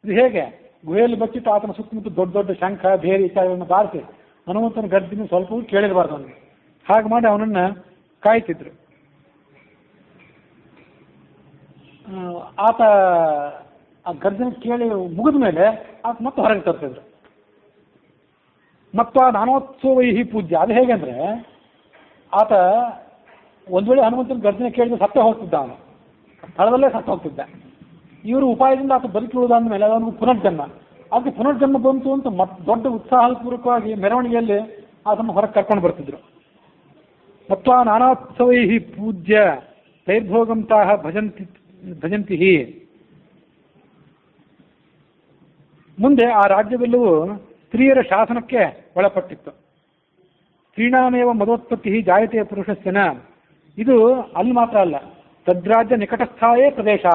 ಇದು ಹೇಗೆ, ಗುಹೆಯಲ್ಲಿ ಬಚ್ಚಿಟ್ಟು ಆತನ ಸುತ್ತಮುತ್ತ ದೊಡ್ಡ ದೊಡ್ಡ ಶಂಖ ಬೇರೆ ಇತ್ಯಾದಿಗಳನ್ನು ಬಾರಿಸಿ ಹನುಮಂತನ ಗರ್ಜನೆ ಸ್ವಲ್ಪವೂ ಕೇಳಿರಬಾರ್ದು ಅವನಿಗೆ. ಹಾಗೆ ಮಾಡಿ ಅವನನ್ನ ಕಾಯ್ತಿದ್ರು. ಆತ ಆ ಗರ್ಜನೆ ಕೇಳಿ ಮುಗಿದ ಮೇಲೆ ಆತ ಮತ್ತೆ ಹೊರಗೆ ತರ್ತಿದ್ರು. ಮತ್ತು ಆ ನಾನೋತ್ಸವೈಹಿ ಪೂಜ್ಯ. ಅದು ಹೇಗೆ ಅಂದರೆ ಆತ ಒಂದು ವೇಳೆ ಹನುಮಂತನ ಗರ್ಜನೆ ಕೇಳಿದ್ರೆ ಸತ್ತೇ ಹೋಗ್ತಿದ್ದ, ಅವನು ಸ್ಥಳದಲ್ಲೇ ಸತ್ತು ಹೋಗ್ತಿದ್ದ. ಇವರು ಉಪಾಯದಿಂದ ಆತ ಬದುಕುವುದಾದ ಮೇಲೆ ಅದೊಂದು ಪುನರ್ಜನ್ಮ. ಅದಕ್ಕೆ ಪುನರ್ಜನ್ಮ ಬಂತು ಅಂತ ದೊಡ್ಡ ಉತ್ಸಾಹಪೂರ್ವಕವಾಗಿ ಮೆರವಣಿಗೆಯಲ್ಲಿ ಆತನ್ನು ಹೊರಗೆ ಕರ್ಕೊಂಡು ಬರ್ತಿದ್ರು. ಮತ್ತು ಆ ನಾನೋತ್ಸವೈಹಿ ಪೂಜ್ಯ ತೈರ್ಭೋಗಂತಹ ಭಜಂತಿ ಭಜಂತಿ. ಮುಂದೆ ಆ ರಾಜ್ಯವೆಲ್ಲವೂ ಸ್ತ್ರೀಯರ ಶಾಸನಕ್ಕೆ ಒಳಪಟ್ಟಿತ್ತು. ಸ್ತ್ರೀಣಾಮೇವ ಮದೋತ್ಪತ್ತಿ ಜಾಯತೆ ಪುರುಷಸ್ಯನ. ಇದು ಅಲ್ಲಿ ಮಾತ್ರ ಅಲ್ಲ, ತದ್ರಾಜ್ಯ ನಿಕಟಸ್ಥಾಯೇ ಪ್ರದೇಶ.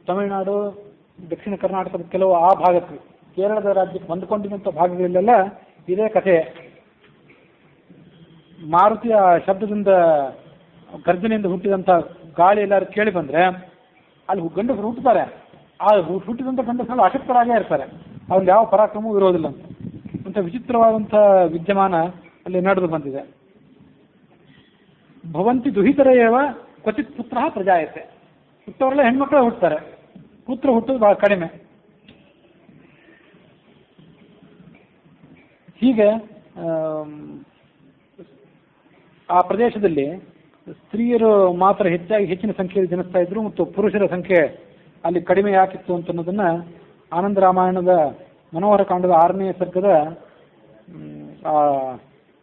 ತಮಿಳುನಾಡು, ದಕ್ಷಿಣ ಕರ್ನಾಟಕದ ಕೆಲವು ಆ ಭಾಗಕ್ಕೆ, ಕೇರಳದ ರಾಜ್ಯಕ್ಕೆ ಹೊಂದಿಕೊಂಡಿದ್ದಂಥ ಭಾಗಗಳಲ್ಲೆಲ್ಲ ಇದೇ ಕಥೆ. ಮಾರುತಿಯ ಶಬ್ದದಿಂದ ಗರ್ಜನೆಯಿಂದ ಹುಟ್ಟಿದಂಥ ಗಾಳಿ ಎಲ್ಲರೂ ಕೇಳಿ ಬಂದರೆ ಅಲ್ಲಿ ಗಂಡಸರು ಹುಟ್ಟುತ್ತಾರೆ. ಆ ಹುಟ್ಟಿದಂಥ ಗಂಡಸರು ಅಶಕ್ತರಾಗೇ ಇರ್ತಾರೆ, ಅವ್ರಲ್ಲಿ ಯಾವ ಪರಾಕ್ರಮವೂ ಇರೋದಿಲ್ಲ ಅಂತ ವಿಚಿತ್ರವಾದಂಥ ವಿದ್ಯಮಾನ ಅಲ್ಲಿ ನಡೆದು ಬಂದಿದೆ. ಭವಂತಿ ದುಹಿತರೇವ ಕ್ವಚಿತ್ ಪುತ್ರ ಪ್ರಜಾಯತೆ. ಹುಟ್ಟವರೆಲ್ಲ ಹೆಣ್ಮಕ್ಳು ಹುಟ್ಟುತ್ತಾರೆ, ಪುತ್ರ ಹುಟ್ಟೋದು ಬಹಳ ಕಡಿಮೆ. ಹೀಗೆ ಆ ಪ್ರದೇಶದಲ್ಲಿ ಸ್ತ್ರೀಯರು ಮಾತ್ರ ಹೆಚ್ಚಿನ ಸಂಖ್ಯೆಯಲ್ಲಿ ಜನಿಸ್ತಾ ಇದ್ರು ಮತ್ತು ಪುರುಷರ ಸಂಖ್ಯೆ ಅಲ್ಲಿ ಕಡಿಮೆ ಯಾಕಿತ್ತು ಅಂತ ಅನ್ನೋದನ್ನ ಆನಂದ ರಾಮಾಯಣದ ಮನೋಹರ ಕಾಂಡದ 6ನೇ ಸರ್ಗದ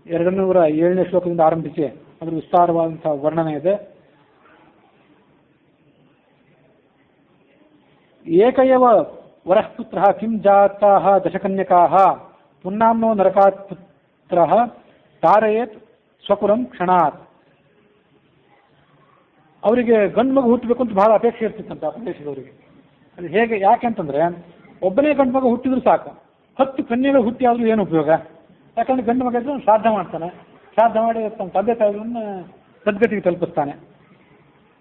207ನೇ ಶ್ಲೋಕದಿಂದ ಆರಂಭಿಸಿ ಅದರ ವಿಸ್ತಾರವಾದಂತಹ ವರ್ಣನೆ ಇದೆ. ಏಕಯವ ವರಃಪುತ್ರ ಕಿಂ ಜಾತಾಃ ದಶಕನ್ಯಕಾಃ ಪುನ್ನಾಮ್ನೋ ನರಕಾತ್ ಪುತ್ರಃ ತಾರಯೇತ್ ಸ್ವಕುಲಂ ಕ್ಷಣಾತ್. ಅವರಿಗೆ ಗಂಡು ಮಗು ಹುಟ್ಟಬೇಕು ಅಂತ ಬಹಳ ಅಪೇಕ್ಷೆ ಇರ್ತಿತ್ತಂತ ಆ ಪ್ರದೇಶದವರಿಗೆ. ಅದು ಹೇಗೆ, ಯಾಕೆಂತಂದ್ರೆ ಒಬ್ಬನೇ ಗಂಡು ಮಗ ಹುಟ್ಟಿದ್ರು ಸಾಕು, 10 ಕನ್ಯೆಗಳು ಹುಟ್ಟಿ ಆದ್ರೂ ಏನು ಉಪಯೋಗ? ಯಾಕಂದ್ರೆ ಗಂಡು ಮಗ ಇದ್ರೆ ಶ್ರಾದ್ದ ಮಾಡ್ತಾನೆ, ಶ್ರಾದ್ದ ಮಾಡಿ ತನ್ನ ತಂದೆ ತಾಯಿಗಳನ್ನ ಸದ್ಗತಿಗೆ ತಲುಪಿಸ್ತಾನೆ.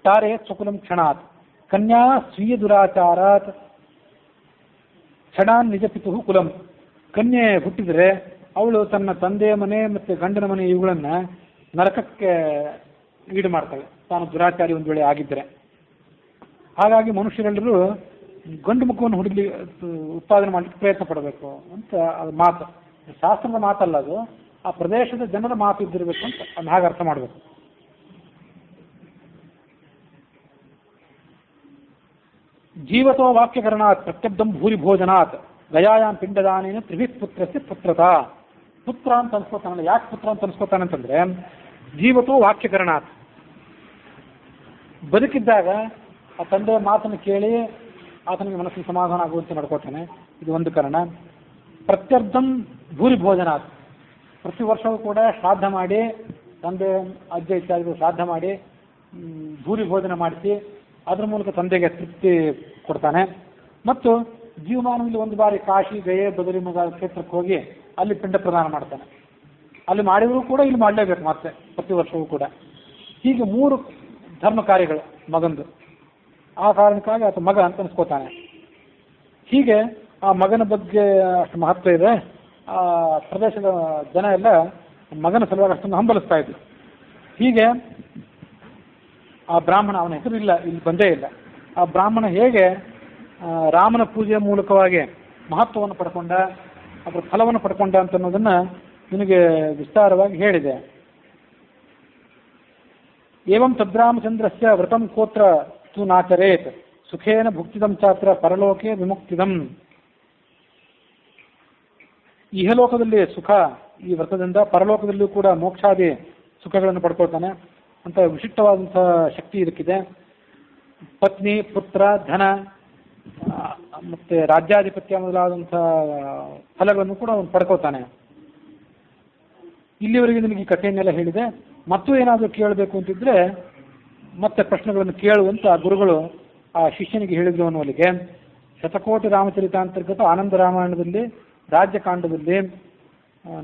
ತಾರೆ ಸ್ವಕುಲಂ ಕ್ಷಣಾತ್ ಕನ್ಯಾ ಸ್ವೀಯ ದುರಾಚಾರಾತ್ ಕ್ಷಣಾನ್ ನಿಜ ಪಿತು ಕುಲಂ. ಕನ್ಯೆ ಹುಟ್ಟಿದರೆ ಅವಳು ತನ್ನ ತಂದೆಯ ಮನೆ ಮತ್ತು ಗಂಡನ ಮನೆ ಇವುಗಳನ್ನ ನರಕಕ್ಕೆ ಈಡು ಮಾಡ್ತಾಳೆ, ತಾನು ದುರಾಚಾರಿ ಒಂದು ವೇಳೆ ಆಗಿದ್ದರೆ. ಹಾಗಾಗಿ ಮನುಷ್ಯರೆಲ್ಲರೂ ಗಂಡು ಮಗುವನ್ನು ಹುಡುಗಲಿ ಉತ್ಪಾದನೆ ಮಾಡಲಿಕ್ಕೆ ಪ್ರಯತ್ನ ಪಡಬೇಕು ಅಂತ ಅದು ಮಾತು, ಶಾಸ್ತ್ರದ ಮಾತಲ್ಲ, ಅದು ಆ ಪ್ರದೇಶದ ಜನರ ಮಾತು ಇದ್ದಿರಬೇಕು ಅಂತ ಅದನ್ನ ಹಾಗೆ ಅರ್ಥ ಮಾಡಬೇಕು. ಜೀವತೋ ವಾಕ್ಯಕರಣಾತ್ ಪ್ರತ್ಯಬ್ಧಂ ಭೂರಿ ಭೋಜನಾತ್ ಗಯಾಯಾಮ್ ಪಿಂಡದಾನೇನ ತ್ರಿಭಿಃ ಪುತ್ರಸ್ಯ ಪುತ್ರತ. ಪುತ್ರ ಅಂತ ಅನ್ಸ್ಕೋತಾನಲ್ಲ, ಯಾಕೆ ಪುತ್ರ ಅಂತ ಅನ್ಸ್ಕೋತಾನೆ ಅಂತಂದ್ರೆ ಜೀವತೋ ವಾಕ್ಯಕರಣಾತ್, ಬದುಕಿದ್ದಾಗ ಆ ತಂದೆಯ ಮಾತನ್ನು ಕೇಳಿ ಆತನಿಗೆ ಮನಸ್ಸಿನ ಸಮಾಧಾನ ಆಗುವಂತೆ ನಡ್ಕೋತಾನೆ, ಇದು ಒಂದು ಕಾರಣ. ಪ್ರತ್ಯರ್ಥಂ ಭೂರಿ ಭೋಜನಾತ್, ಪ್ರತಿ ವರ್ಷವೂ ಕೂಡ ಶ್ರಾದ್ದ ಮಾಡಿ, ತಂದೆ ಅಜ್ಜ ಇತ್ಯಾದಿಗಳು ಶ್ರಾದ್ದ ಮಾಡಿ ಭೂರಿ ಭೋಜನ ಮಾಡಿಸಿ ಅದ್ರ ಮೂಲಕ ತಂದೆಗೆ ತೃಪ್ತಿ ಕೊಡ್ತಾನೆ. ಮತ್ತು ಜೀವಮಾನದಲ್ಲಿ ಒಂದು ಬಾರಿ ಕಾಶಿ, ಗಯೆ, ಬದರಿ ಮೊದಲಾದ ಕ್ಷೇತ್ರಕ್ಕೆ ಹೋಗಿ ಅಲ್ಲಿ ಪಿಂಡ ಪ್ರದಾನ ಮಾಡ್ತಾನೆ. ಅಲ್ಲಿ ಮಾಡಿದರೂ ಕೂಡ ಇಲ್ಲಿ ಮಾಡಲೇಬೇಕು ಮತ್ತೆ ಪ್ರತಿ ವರ್ಷವೂ ಕೂಡ. ಹೀಗೆ 3 ಧರ್ಮ ಕಾರ್ಯಗಳು ಮಗಂದು. ಆ ಕಾರಣಕ್ಕಾಗಿ ಆತ ಮಗ ಅಂತ ಅನ್ಸ್ಕೋತಾನೆ. ಹೀಗೆ ಆ ಮಗನ ಬಗ್ಗೆ ಅಷ್ಟು ಮಹತ್ವ ಇದೆ. ಆ ಪ್ರದೇಶದ ಜನ ಎಲ್ಲ ಮಗನ ಸಲುವಾಗಿ ಅಷ್ಟೊಂದು ಹಂಬಲಿಸ್ತಾ ಇದ್ರು. ಹೀಗೆ ಆ ಬ್ರಾಹ್ಮಣ, ಅವನ ಹೆಸರು ಇಲ್ಲ, ಇಲ್ಲಿ ಬಂದೇ ಇಲ್ಲ. ಆ ಬ್ರಾಹ್ಮಣ ಹೇಗೆ ರಾಮನ ಪೂಜೆಯ ಮೂಲಕವಾಗಿ ಮಹತ್ವವನ್ನು ಪಡ್ಕೊಂಡ, ಅದರ ಫಲವನ್ನು ಪಡ್ಕೊಂಡ ಅಂತ ಅನ್ನೋದನ್ನ ನಿನಗೆ ವಿಸ್ತಾರವಾಗಿ ಹೇಳಿದೆ. ಏವಂ ತದ್ರಾಮಚಂದ್ರಸ್ಯ ವ್ರತಂ ಕೋತ್ರ ತು ನಾಚರೇತ್ ಸುಖೇನ ಭುಕ್ತಿದಂ ಚಾತ್ರ ಪರಲೋಕೆ ವಿಮುಕ್ತಿದಂ. ಇಹಲೋಕದಲ್ಲಿ ಸುಖ ಈ ವ್ರತದಿಂದ, ಪರಲೋಕದಲ್ಲಿಯೂ ಕೂಡ ಮೋಕ್ಷಾದಿ ಸುಖಗಳನ್ನು ಪಡ್ಕೊಳ್ತಾನೆ ಅಂತ ವಿಶಿಷ್ಟವಾದಂತಹ ಶಕ್ತಿ ಇದಕ್ಕಿದೆ. ಪತ್ನಿ, ಪುತ್ರ, ಧನ ಮತ್ತೆ ರಾಜ್ಯಾಧಿಪತ್ಯ ಮೊದಲಾದಂತಹ ಫಲಗಳನ್ನು ಕೂಡ ಅವನು ಪಡ್ಕೋತಾನೆ. ಇಲ್ಲಿವರೆಗೆ ನಿನಗೆ ಈ ಕಥೆಯನ್ನೆಲ್ಲ ಹೇಳಿದೆ. ಮತ್ತು ಏನಾದರೂ ಕೇಳಬೇಕು ಅಂತಿದ್ರೆ ಮತ್ತೆ ಪ್ರಶ್ನೆಗಳನ್ನು ಕೇಳುವಂತ ಗುರುಗಳು ಆ ಶಿಷ್ಯನಿಗೆ ಹೇಳಿದ್ರು ಅನ್ನೋಲಿಗೆ ಶತಕೋಟಿ ರಾಮಚರಿತಾಂತರ್ಗತ ಆನಂದ ರಾಮಾಯಣದಲ್ಲಿ ರಾಜ್ಯಕಾಂಡದಲ್ಲಿ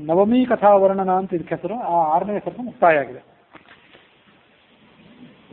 ನವಮೀ ಕಥಾ ವರ್ಣನ ಅಂತ ಇದಕ್ಕೆ ಹೆಸರು. ಆ 6ನೇ ಸರ್ಗ ಮುಕ್ತಾಯ ಆಗಿದೆ.